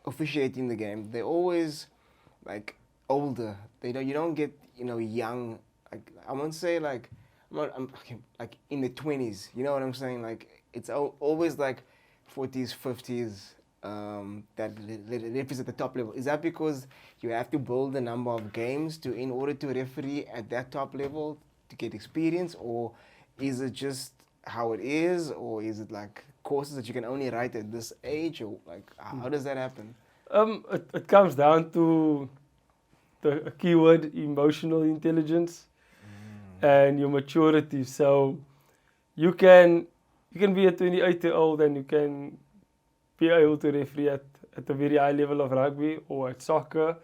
officiating the game, they're always like older. You don't get young. Like, I won't say like I'm like in the 20s. You know what I'm saying? Like, it's always like 40s, 50s. That referees at the top level. Is that because you have to build the number of games in order to referee at that top level to get experience, or is it just how it is, or is it like courses that you can only write at this age, or like how does that happen? It comes down to the keyword emotional intelligence and your maturity. So you can be a 28-year-old and you can be able to referee at a very high level of rugby or at soccer.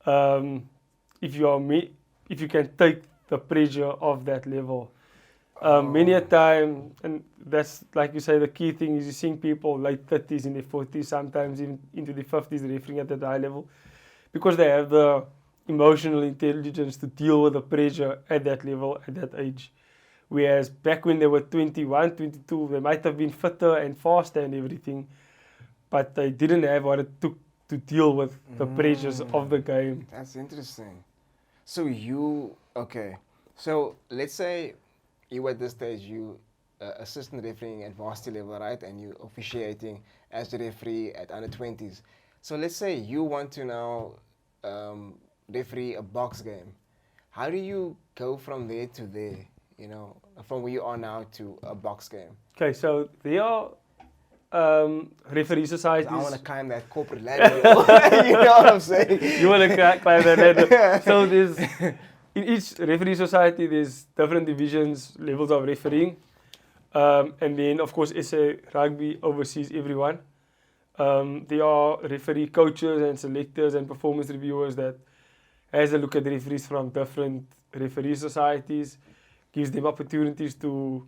If you can take the pressure of that level. Many a time, and that's like you say, the key thing is you're seeing people late 30s, in their 40s, sometimes even into their 50s refereeing at that high level because they have the emotional intelligence to deal with the pressure at that level, at that age. Whereas back when they were 21, 22, they might have been fitter and faster and everything, but they didn't have what it took to deal with the pressures of the game. That's interesting. So so let's say you at this stage, you assistant refereeing at varsity level, right? And you officiating as the referee at under 20s. So let's say you want to now referee a box game. How do you go from there to there? You know, from where you are now to a box game. Okay, so there are referee societies. I want to climb that corporate ladder. You know what I'm saying? You want to climb that ladder. So there's in each referee society, there's different divisions, levels of refereeing, and then of course SA Rugby oversees everyone. There are referee coaches and selectors and performance reviewers that has a look at the referees from different referee societies, gives them opportunities to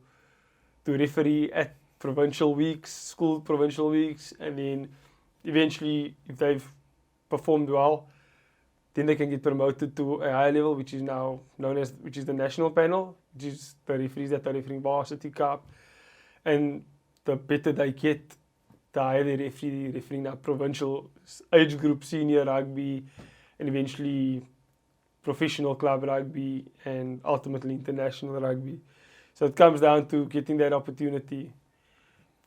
referee at provincial weeks, school provincial weeks, and then eventually, if they've performed well, then they can get promoted to a higher level, which is now known as, which is the national panel, which is the referees that are refereeing varsity cup, and the better they get, the higher they refereeing now provincial age group, senior rugby, and eventually professional club rugby, and ultimately international rugby. So it comes down to getting that opportunity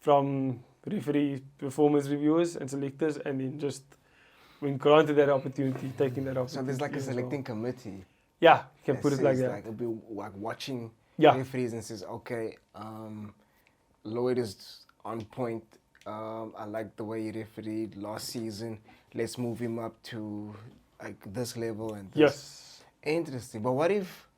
from referee performance reviewers and selectors, and then just when granted that opportunity, taking that opportunity. So there's like a selecting committee. Yeah, you can put it like that. Like, it'll be like watching Yeah. referees and says, okay, Lloyd is on point. I like the way he refereed last season. Let's move him up to like this level and this. Yes. Interesting. But what if,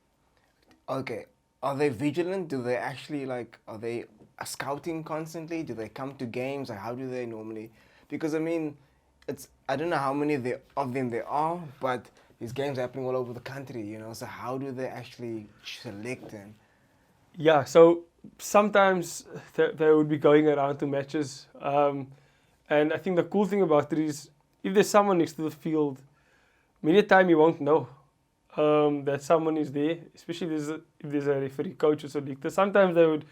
okay, are they vigilant? Do they actually are they scouting constantly? Do they come to games? Like, how do they normally? Because I mean, I don't know how many of them there are, but these games happening all over the country, you know. So how do they actually select them? Yeah, so sometimes they would be going around to matches, and I think the cool thing about it is if there's someone next to the field, many a time you won't know that someone is there, especially if there's a referee, coach or selector. Sometimes they would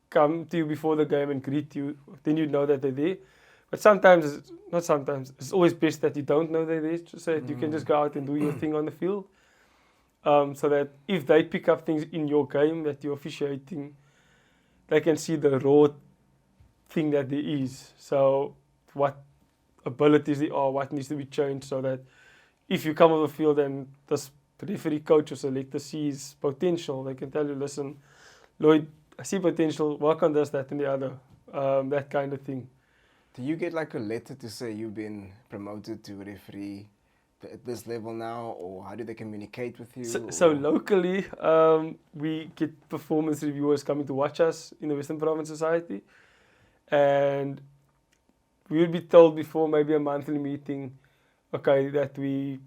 come to you before the game and greet you, then you'd know that they're there. But sometimes, not sometimes, it's always best that you don't know they're there, so that you can just go out and do your thing on the field. So that if they pick up things in your game that you're officiating, they can see the raw thing that there is. So what abilities there are, what needs to be changed, so that if you come off the field and this referee, coach or selector sees potential, they can tell you, listen, Lloyd, I see potential, work on this, that and the other, that kind of thing. Do you get like a letter to say you've been promoted to referee at this level now, or how do they communicate with you? So locally, we get performance reviewers coming to watch us in the Western Province Society, and we would be told before maybe a monthly meeting, okay, that we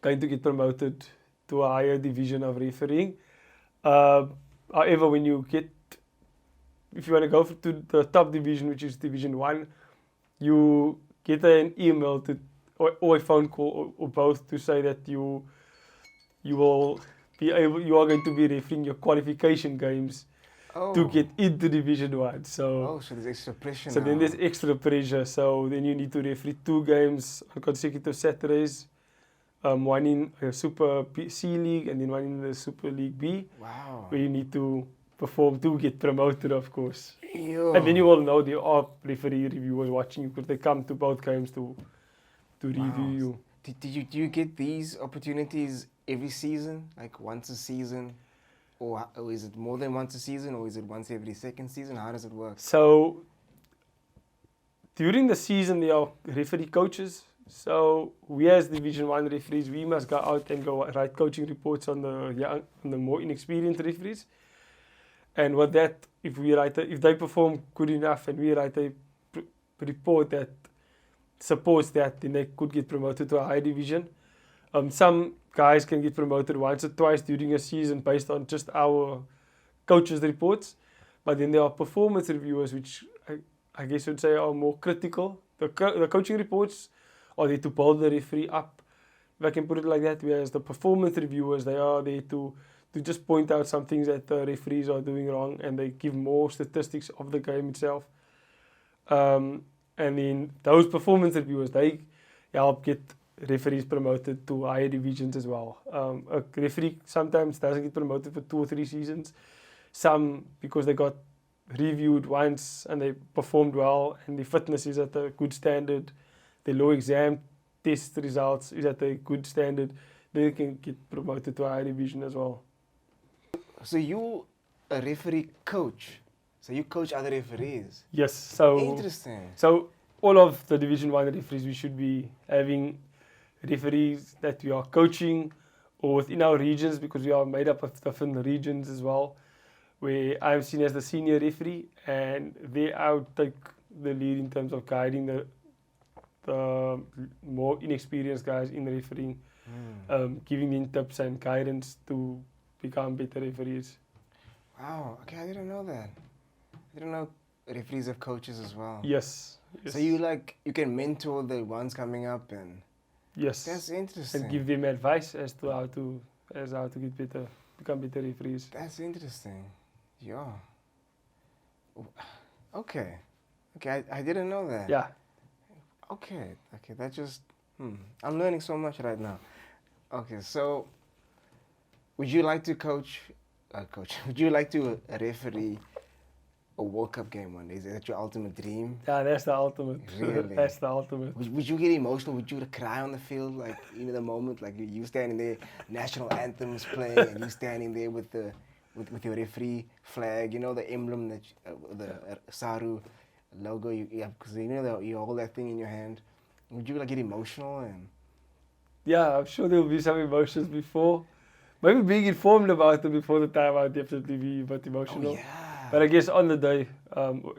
going to get promoted to a higher division of refereeing. However, when you get, if you want to go to the top division, which is Division 1, you get an email or a phone call or both to say that you are going to be refereeing your qualification games to get into Division 1. So there's extra pressure So now. then there's extra pressure. So then you need to referee 2 games on consecutive Saturdays. One in a Super C League and then one in the Super League B. Wow. Where you need to perform to get promoted, of course. Ew. And then you will know there are referee reviewers watching you because they come to both games to review you. Do you get these opportunities every season, like once a season, or is it more than once a season, or is it once every second season? How does it work? So during the season, there are referee coaches. So we as Division 1 referees, we must go out and go write coaching reports on the more inexperienced referees. And with that, if they perform good enough and we write a report that supports that, then they could get promoted to a higher division. Some guys can get promoted once or twice during a season based on just our coaches' reports. But then there are performance reviewers, which I guess you'd say are more critical. The coaching reports are there to build the referee up, if I can put it like that, whereas the performance reviewers, they are there to just point out some things that the referees are doing wrong, and they give more statistics of the game itself. And then those performance reviewers, they help get referees promoted to higher divisions as well. A referee sometimes doesn't get promoted for 2 or 3 seasons. Some because they got reviewed once and they performed well and the fitness is at a good standard. The law exam test results is at a good standard. They can get promoted to a higher division as well. So you a referee coach? So you coach other referees? Yes. So interesting. So all of the Division 1 referees, we should be having referees that we are coaching, or within our regions, because we are made up of different regions as well, where I'm seen as the senior referee, and there I would take the lead in terms of guiding the more inexperienced guys in refereeing, giving them tips and guidance to become better referees. Wow, okay, I didn't know that. I didn't know referees have coaches as well. Yes. So you can mentor the ones coming up, and yes, that's interesting. and give them advice as to how to get better, become better referees. That's interesting. Yeah. Okay. I didn't know that. Yeah. Okay, that just, I'm learning so much right now. Okay, so would you like to would you like to referee a World Cup game one day? Is that your ultimate dream? Yeah, that's the ultimate. Really? That's the ultimate. Would you get emotional? Would you cry on the field, like in the moment, like you standing there, national anthems playing, and you standing there with your referee flag, you know, the emblem that the Saru logo, because you hold that thing in your hand. Would you get emotional? And yeah, I'm sure there'll be some emotions before. Maybe being informed about it before the time, I'd definitely be a bit emotional. Oh, yeah. But I guess on the day,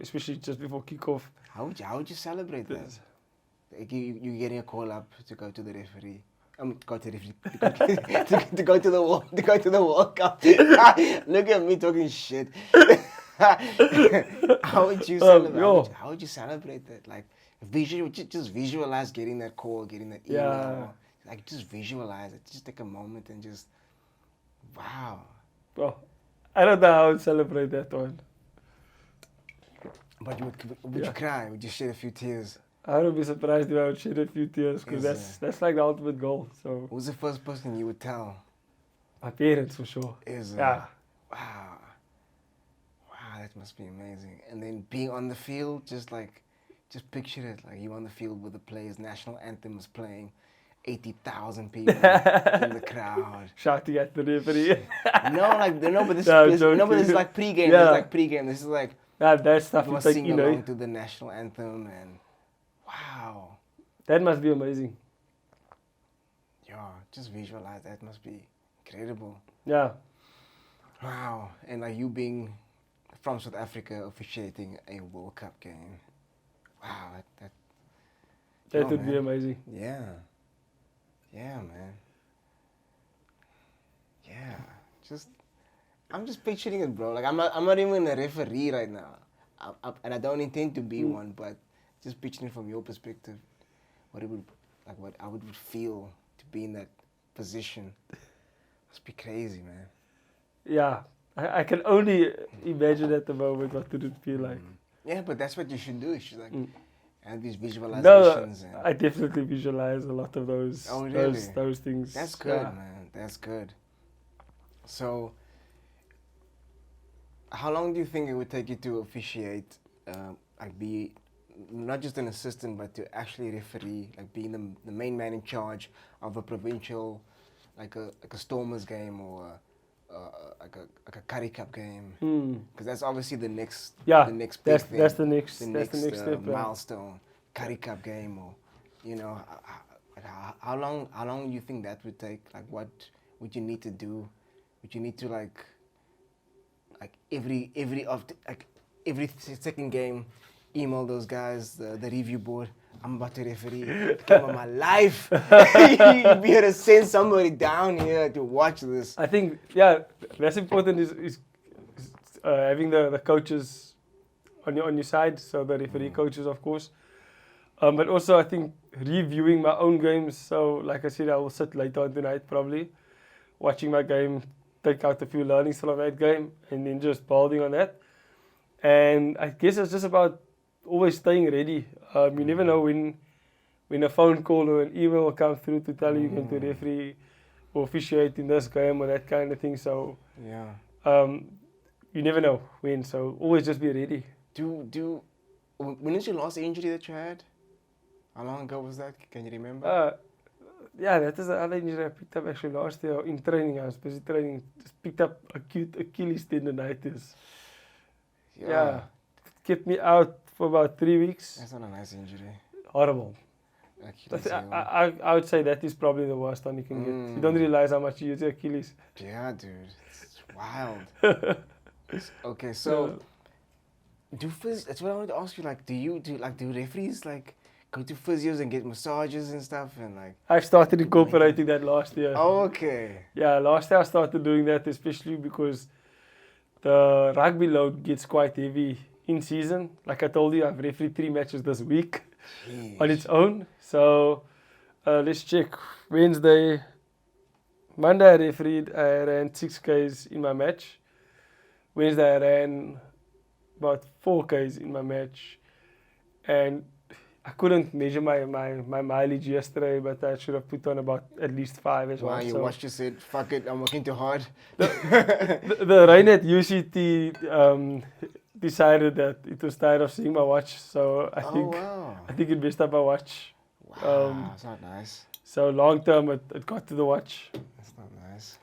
especially just before kickoff. How would you celebrate that? Like you getting a call up to go to the referee. To go to the World Cup. Look at me talking shit. How would you celebrate? How would you celebrate that? Like just visualize getting that call, getting that email. Yeah. Like just visualize it. Just take a moment and just wow. Well, I don't know how to celebrate that one. But would you cry? Would you shed a few tears? I would be surprised if I would shed a few tears, because that's like the ultimate goal. So who's the first person you would tell? My parents, for sure. Yeah. Wow, that must be amazing. And then being on the field, just picture it, like you on the field with the players, national anthem is playing, 80,000 people in the crowd. Shouting at the referee. But this is like pre-game. Yeah. It's like pre-game. This is like that stuff you is like, sing along to the national anthem, and wow. That must be amazing. Yeah, just visualize that. Must be incredible. Yeah. Wow. And like you being from South Africa officiating a World Cup game. Wow, that would be amazing. Yeah. Yeah, man. Yeah. I'm just picturing it, bro. Like I'm not even a referee right now. And I don't intend to be one, but just picturing from your perspective what I would feel to be in that position. Must be crazy, man. Yeah. I can only imagine at the moment what it would feel like. Yeah, but that's what you should do. You should have these visualizations. No, I definitely visualize a lot of those. Oh, really? Those things. That's good, man. That's good. So, how long do you think it would take you to officiate, be not just an assistant, but to actually referee, like being the main man in charge of a provincial, like a Stormers game or like a curry cup game, Mm. because that's obviously the next Yeah, the next big thing. that's the next step. Yeah. Milestone, curry cup game, or you know, like how long you think that would take? Like what would you need to do? Would you need to like every second game, email those guys the review board? I'm about to referee the game of my life. You be able to send somebody down here to watch this. I think that's important is having the coaches on your side, so the referee coaches, of course. But also I think reviewing my own games. So like I said, I will sit later on tonight probably, watching my game, take out a few learnings from that game, and then just building on that. And I guess it's just about always staying ready. You never know when a phone call or an email will come through to tell you you're going to referee or officiate in this game or that kind of thing. So you never know when. So always just be ready. When is your last injury that you had? How long ago was that? Can you remember? That is the other injury I picked up actually last year in training. I was busy training. Just picked up acute Achilles tendonitis. Yeah. Kept me out for about 3 weeks. That's not a nice injury. Horrible. I would say that is probably the worst one you can get. You don't realize how much you use your Achilles. Yeah, dude. It's wild. Okay, so that's what I wanted to ask you. Like, do referees like go to physios and get massages and stuff and like? I started incorporating that last year. Oh, okay. Yeah, last year I started doing that, especially because the rugby load gets quite heavy in season. Like I told you, I've refereed 3 matches this week on its own. So let's check. Monday I refereed, I ran 6Ks in my match. Wednesday I ran about 4Ks in my match. And I couldn't measure my mileage yesterday, but I should have put on about at least 5 as well. Wow, you watched, you said, fuck it, I'm working too hard. The rain at UCT decided that it was tired of seeing my watch, so I think it messed up my watch. Wow, that's not nice. So long term, it got to the watch. That's not nice.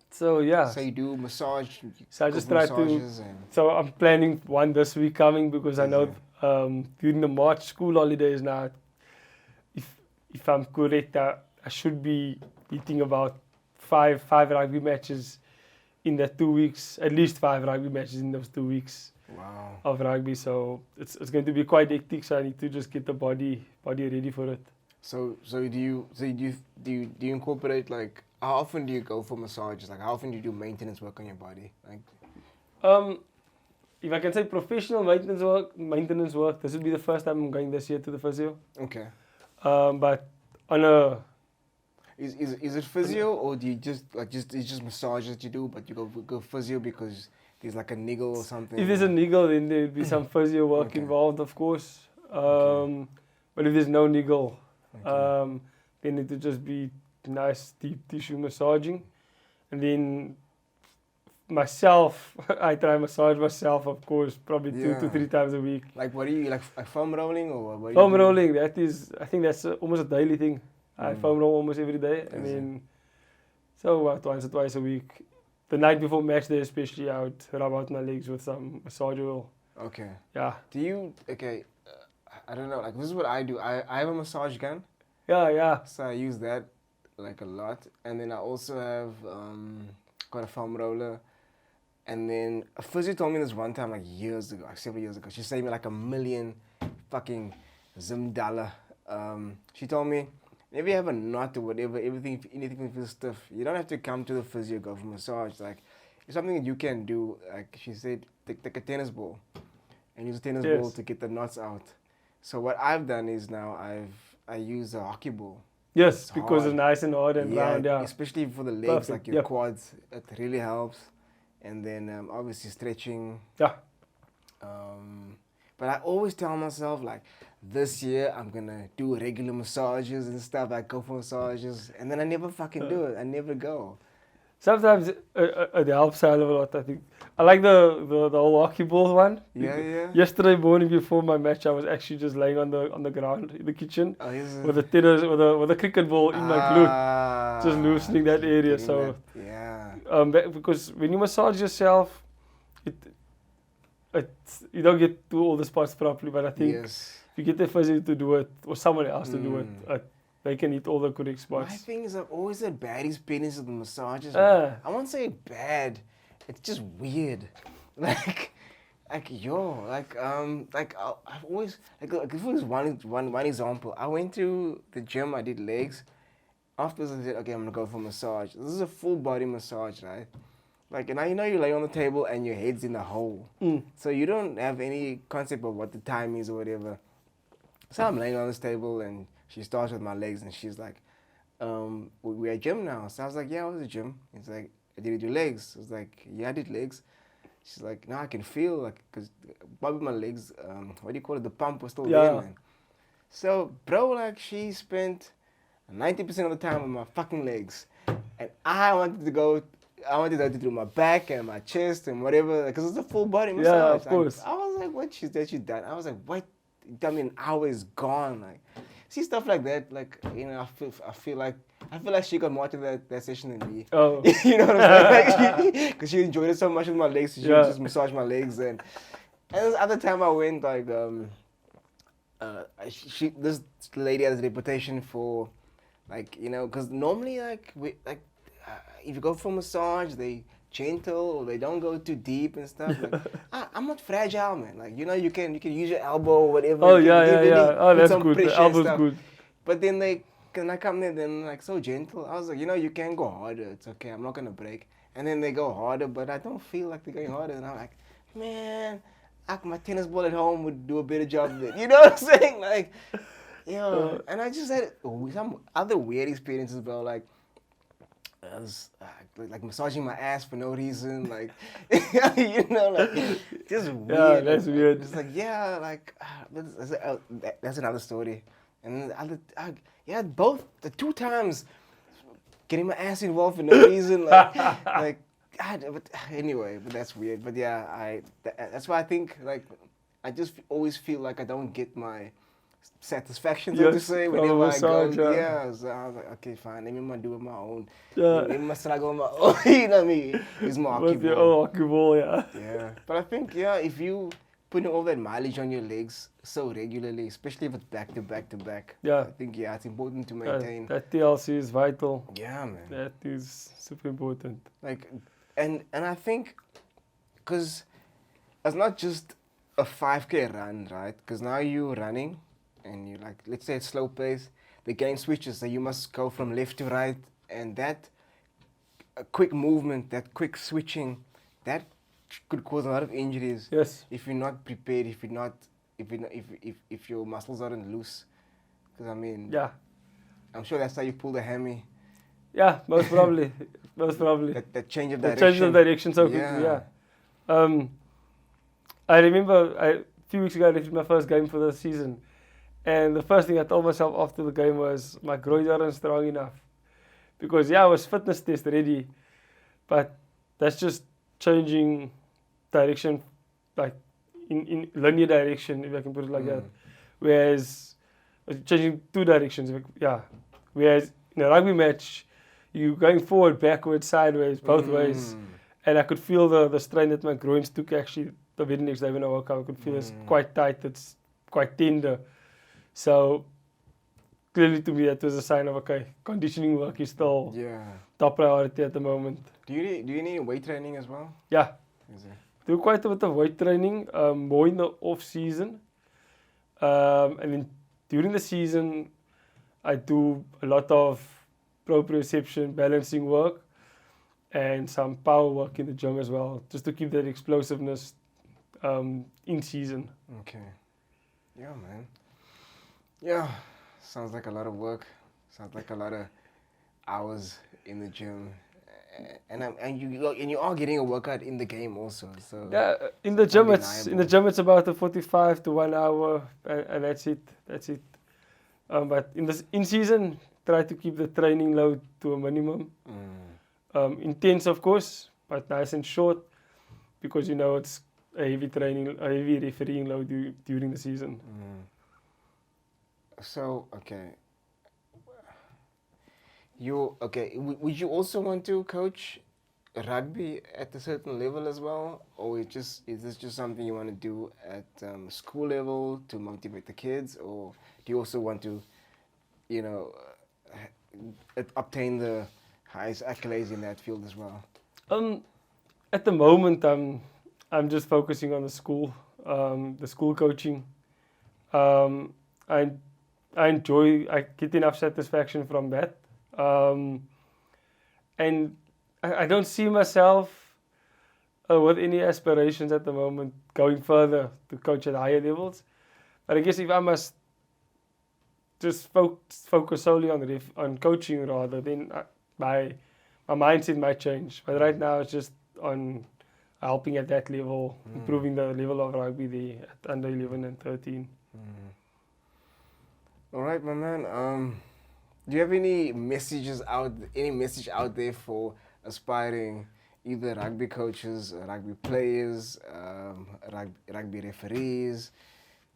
So yeah. So you do massage. So I just try to. So I'm planning one this week coming because I know during the March school holidays now, if I'm correct, I should be hitting about five rugby matches in that 2 weeks. At least 5 rugby matches in those 2 weeks. Wow. Of rugby. So it's going to be quite hectic. So I need to just get the body ready for it. So do you incorporate, like, how often do you go for massages? Like, how often do you do maintenance work on your body? Like, if I can say professional maintenance work, this will be the first time I'm going this year to the physio. Okay. But on a is it physio, or do you it's just massage that you do, but you go physio because there's like a niggle or something? If there's a niggle, then there'll be some physio work involved, of course. But if there's no niggle, then it will just be nice deep tissue massaging. And then myself, I try massage myself, of course, probably 2 to 3 times a week. Like, what do you like foam rolling or what? Foam rolling, I think that's almost a daily thing. I foam roll almost every day, and then once or twice a week. The night before match day, especially, I would rub out my legs with some massage oil. Okay. Yeah. Do you I don't know. Like, this is what I do. I have a massage gun. Yeah. So I use that like a lot, and then I also have got a foam roller. And then a physio told me this one time, like years ago, like several years ago. She saved me like $1 million fucking Zimdala. She told me, if you have a knot or whatever, anything feels stiff, you don't have to come to the physio, go for massage. Like, it's something that you can do. Like she said, take a tennis ball and use a tennis ball to get the knots out. So what I've done is now I use a hockey ball. Yes, because it's nice and hard and round. Yeah, especially for the legs, like your quads. It really helps. And then obviously stretching. Yeah. But I always tell myself, like, this year I'm gonna do regular massages and stuff. I go for massages, and then I never fucking do it. I never go. sometimes it helps a hell of a lot, I think. I like the whole hockey ball one. Yeah. Yesterday morning before my match, I was actually just laying on the ground in the kitchen Oh, is it? with a tennis, with a cricket ball in my glute, just loosening that area. getting So, that- yeah. because when you massage yourself, it you don't get to all the spots properly. But I think Yes. if you get the physio to do it or someone else to do it, they can hit all the correct My spots. thing is, I've always had bad experiences with massages. Ah. I won't say bad. It's just weird. Like I've always this was one example. I went to the gym. I did legs. Afterwards, I said, okay, I'm gonna go for a massage. This is a full body massage, right? Like, and you know, you lay on the table and your head's in a hole, so you don't have any concept of what the time is or whatever. So I'm laying on this table and she starts with my legs and she's like, we're at gym now. So I was like, yeah, I was at gym. It's like, did you do legs? I was like, yeah, I did legs. She's like, no, I can feel, like, because probably my legs, what do you call it, the pump was still there, man. So, bro, like, she spent 90% of the time on my fucking legs. And I wanted to do my back and my chest and whatever, because it's a full body massage. Yeah, of course. I was like, what she's done? I was like, what? I mean, an hour is gone. Like, see stuff like that. Like, you know, I feel like she got more to that session than me. Oh. You know what I'm saying? Because she enjoyed it so much with my legs, so she would just massage my legs. And this other time I went, like, this lady has a reputation for, like, you know, because normally, if you go for massage, they gentle or they don't go too deep and stuff. Like, I'm not fragile, man. Like, you know, you can use your elbow or whatever. Oh, you can yeah. Oh, put that's some good. The pressure and elbow's stuff. good. But then when I come there, then like so gentle. I was like, you know, you can go harder. It's okay. I'm not gonna break. And then they go harder, but I don't feel like they're going harder. And I'm like, man, my tennis ball at home would do a better job than, you know what I'm saying? Like, you know. And I just had some other weird experiences, bro. Like, I was like massaging my ass for no reason, like, you know, like, just weird. Yeah, that's weird. It's like, yeah, like, that's another story. And then both the 2 times getting my ass involved for no reason, like, but anyway, but that's weird. But yeah, that's why I think, like, I just always feel like I don't get my satisfaction, so to say, whenever I go. Yeah, so I was like, okay, fine, let me do it my own. Let me struggle on my own. You know what I mean? It's my hockey With your ball. hockey ball, yeah. Yeah, but I think, if you putting all that mileage on your legs so regularly, especially if it's back to back to back, I think it's important to maintain. That TLC is vital. Yeah, man. That is super important. Like, and I think, because it's not just a 5K run, right? Because now you're running, and you like, let's say it's slow pace, the game switches, so you must go from left to right, and that quick movement, that quick switching, that could cause a lot of injuries. Yes. If you're not prepared, if your muscles aren't loose, because I mean, I'm sure that's how you pull the hammy. Yeah, most probably, That change of direction. The change of direction so quickly. Yeah. I remember a few weeks ago I did my first game for the season. And the first thing I told myself after the game was my groins aren't strong enough. Because I was fitness test ready, but that's just changing direction, like in linear direction, if I can put it like that. Whereas changing 2 directions, Whereas in a rugby match, you're going forward, backwards, sideways, both ways. And I could feel the strain that my groins took actually the very next day when I woke up. I could feel it's quite tight, it's quite tender. So clearly to me that was a sign of, okay, conditioning work is still top priority at the moment. Do you need weight training as well? Yeah. Is it? Do quite a bit of weight training, more in the off season. And then during the season I do a lot of proprioception, balancing work, and some power work in the gym as well, just to keep that explosiveness in season. Okay. Yeah, man. Yeah, sounds like a lot of work. Sounds like a lot of hours in the gym, and you are getting a workout in the game also. So yeah, in the gym it's about a 45 to 1 hour, and that's it. But in season, try to keep the training load to a minimum. Intense, of course, but nice and short because it's a heavy refereeing load during the season. So, okay. Would you also want to coach rugby at a certain level as well, or is this just something you want to do at school level to motivate the kids, or do you also want to, obtain the highest accolades in that field as well? At the moment, I'm just focusing on the school coaching. I get enough satisfaction from that. And I don't see myself with any aspirations at the moment going further to coach at higher levels. But I guess if I must just focus solely on coaching rather, then my mindset might change. But right now it's just on helping at that level, improving the level of rugby there at under 11 and 13. All right, my man. Do you have any message out there for aspiring either rugby coaches, rugby players, rugby referees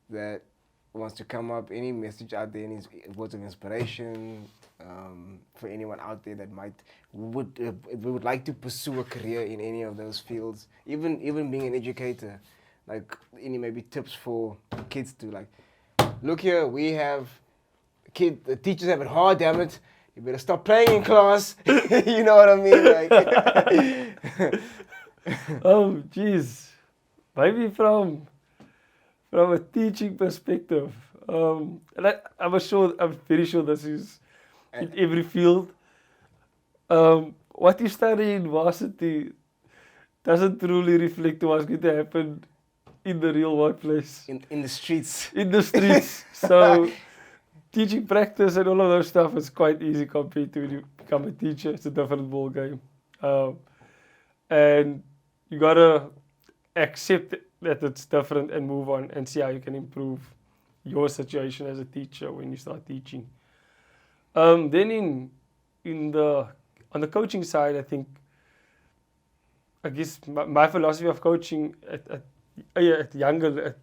that wants to come up? Any message out there, any words of inspiration for anyone out there that would like to pursue a career in any of those fields, even being an educator? Like any maybe tips for kids to like, look here, we have the teachers have it hard, damn it. You better stop playing in class. You know what I mean? Like, oh, jeez. Maybe from a teaching perspective, and I'm very sure this is in every field. What you study in varsity doesn't truly reflect what's going to happen in the real workplace. In the streets. In the streets. So teaching practice and all of those stuff is quite easy compared to when you become a teacher. It's a different ball game. And you gotta accept that it's different and move on and see how you can improve your situation as a teacher when you start teaching. Then on the coaching side, I guess my philosophy of coaching at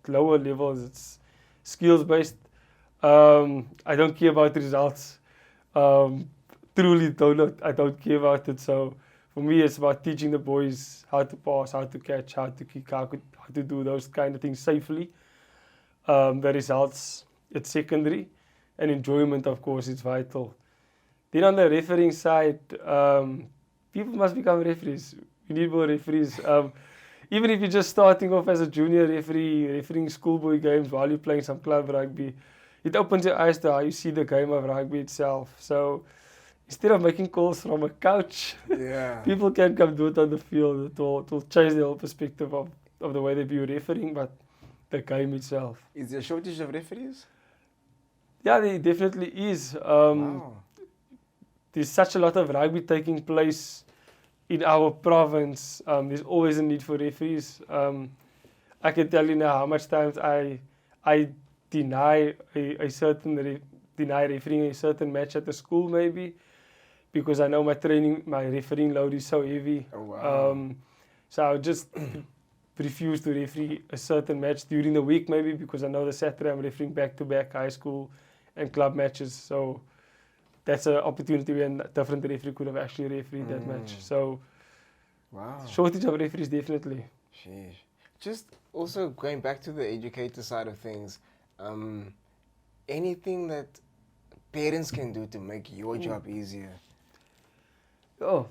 lower levels, it's skills based. I don't care about results. Truly I don't care about it. So for me, it's about teaching the boys how to pass, how to catch, how to kick, how to do those kind of things safely. The results, it's secondary. And enjoyment, of course, is vital. Then on the refereeing side, people must become referees. We need more referees. Even if you're just starting off as a junior referee, refereeing schoolboy games while you're playing some club rugby, it opens your eyes to how you see the game of rugby itself. So instead of making calls from a couch, people can come do it on the field. It will change the whole perspective of the way they view refereeing, but the game itself. Is there a shortage of referees? Yeah, there definitely is. Wow. There's such a lot of rugby taking place in our province. There's always a need for referees. I can tell you now how much times I deny refereeing a certain match at the school maybe because I know my refereeing load is so heavy. Oh, wow. So I would just refuse to referee a certain match during the week maybe because I know the Saturday I'm refereeing back-to-back high school and club matches. So that's an opportunity when a different referee could have actually refereed that match. So shortage of referees definitely. Sheesh. Just also going back to the educator side of things, anything that parents can do to make your job easier? Oh,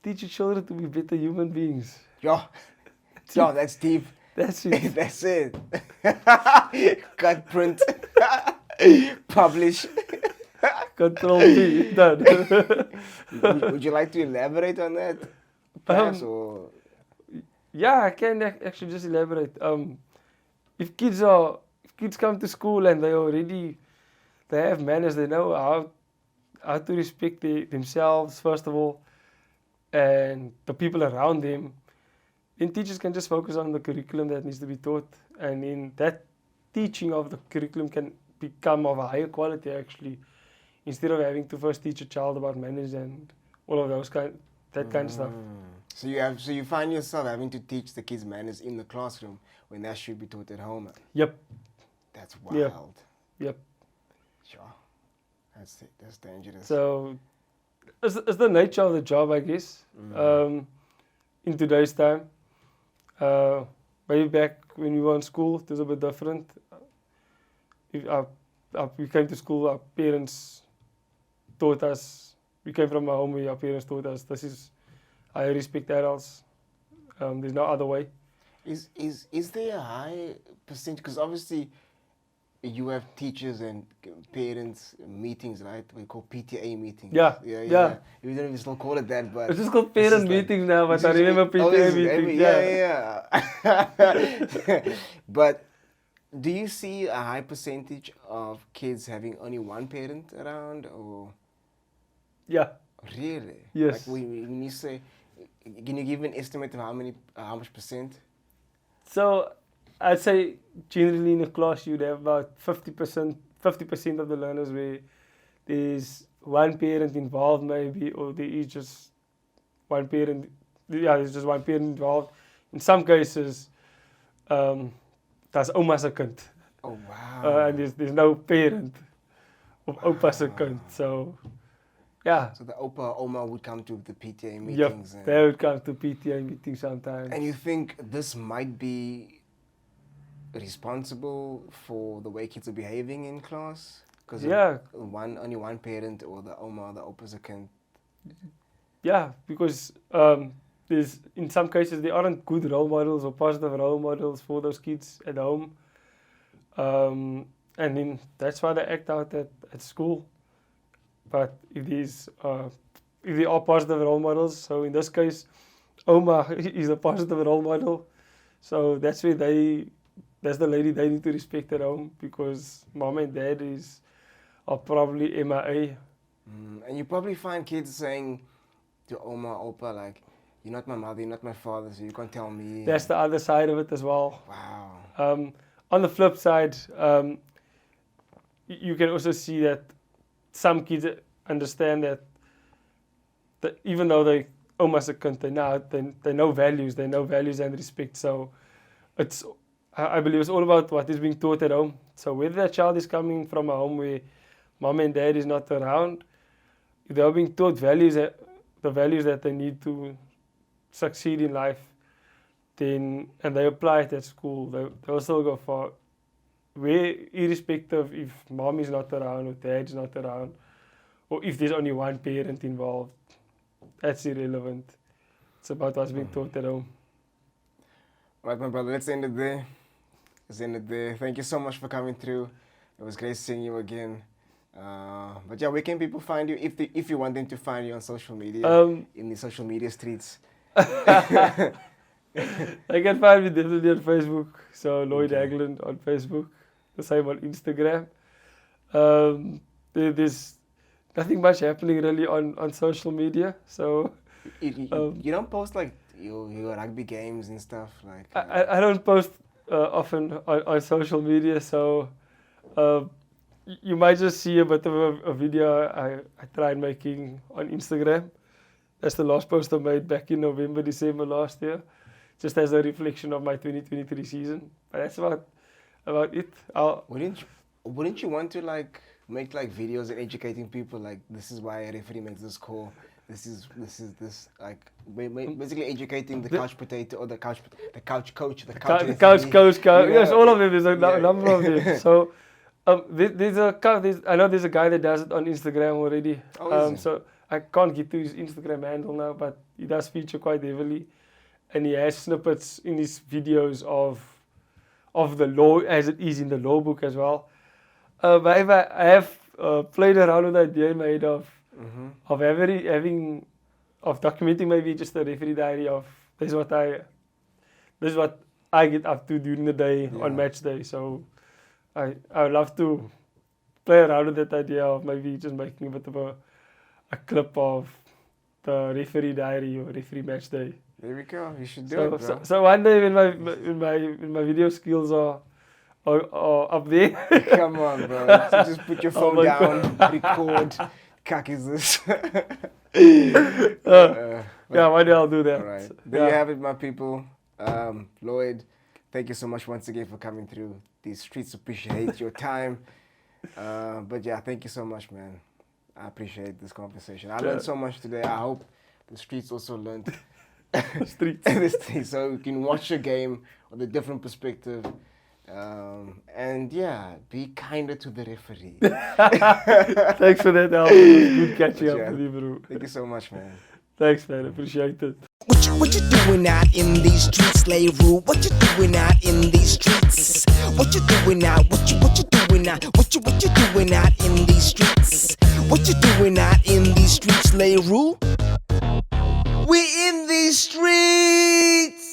teach your children to be better human beings. Yo, that's deep. That's it. That's it. Cut, print, publish. Control V, done. Would you like to elaborate on that? Perhaps, or? Yeah, I can actually just elaborate. If kids come to school and they have manners, they know how to respect themselves first of all, and the people around them, then teachers can just focus on the curriculum that needs to be taught, and then that teaching of the curriculum can become of a higher quality actually, instead of having to first teach a child about manners and all of that that kind of stuff. So you find yourself having to teach the kids manners in the classroom when that should be taught at home. Yep. That's wild. Yep. Sure. That's dangerous. So it's the nature of the job, I guess. In today's time, maybe back when we were in school, it was a bit different. If we came to school, our parents taught us. We came from a home where our parents taught us this is I respect adults. There's no other way. Is there a high percentage? Because obviously you have teachers and parents meetings, right? We call PTA meetings. Yeah. We don't even still call it that, but It's just called parent meetings now, but I remember PTA meetings. Yeah. But do you see a high percentage of kids having only one parent around, or? Yeah. Really? Yes. Like when you say, can you give an estimate of how much percent? So I'd say generally in a class you'd have about 50% of the learners where there's one parent involved maybe, or there is just one parent. Yeah, there's just one parent involved. In some cases, that's oma se kind. Oh wow! And there's no parent of opa se kind. So yeah. So the opa or oma would come to the PTA meetings. Yep, they would come to PTA meetings sometimes. And you think this might be responsible for the way kids are behaving in class? Because only one parent or the oma or the opa se kind. Yeah, because there's in some cases there aren't good role models or positive role models for those kids at home, and then that's why they act out at school. But if there are positive role models, so in this case, oma is a positive role model, so that's where that's the lady they need to respect at home, because mom and dad are probably MIA. And you probably find kids saying to oma, opa, like, you're not my mother, you're not my father, so you can't tell me. That's the other side of it as well. Wow. On the flip side, you can also see that some kids understand that even though they almost a kind, they know values and respect. So I believe it's all about what is being taught at home. So whether that child is coming from a home where mom and dad is not around, if they are being taught the values that they need to succeed in life, and they apply it at school, they'll still go far. Irrespective if mom is not around or dad is not around, or if there's only one parent involved, that's irrelevant. It's about what's being taught at home. Right, my brother, let's end it there. Thank you so much for coming through. It was great seeing you again. But yeah, where can people find you if you want them to find you on social media, in the social media streets? They can find me definitely on Facebook. So Lloyd Hagglund on Facebook. The same on Instagram. There's nothing much happening really on social media. So you don't post like your rugby games and stuff like. I don't post often on social media. So you might just see a bit of a video I tried making on Instagram. That's the last post I made back in November, December last year, just as a reflection of my 2023 season. But that's about it. Wouldn't you want to like make like videos and educating people, like this is why a referee makes this call, this is like basically educating the couch potato or the couch coach, the couch coach. Yes, all of them. There's a number of them. So I know there's a guy that does it on Instagram already. So I can't get to his Instagram handle now, but he does feature quite heavily, and he has snippets in his videos of the law as it is in the law book as well. But I have played around with the idea in my head of documenting maybe just a referee diary of this is what I get up to during the day on match day. So I would love to play around with that idea of maybe just making a bit of a clip of the referee diary or referee match day. There we go. You should do it, bro. So one day when my video skills are up there. Come on, bro. So just put your phone down, record. Cuck is this? Yeah, why did I do that? All right. There you have it, my people. Lloyd, thank you so much once again for coming through. These streets appreciate your time. But yeah, thank you so much, man. I appreciate this conversation. I learned so much today. I hope the streets also learned Streets. so you can watch a game with a different perspective. And yeah, be kinder to the referee. Thanks for that, Al. It was good catching up with you, bro. Thank you so much, man. Thanks, man. Appreciate it. What you doing out in these streets, Leroy? What you doing out in these streets? What you doing out? What you doing out? What you doing out in these streets? What you doing out in these streets, Leroy? We in these streets.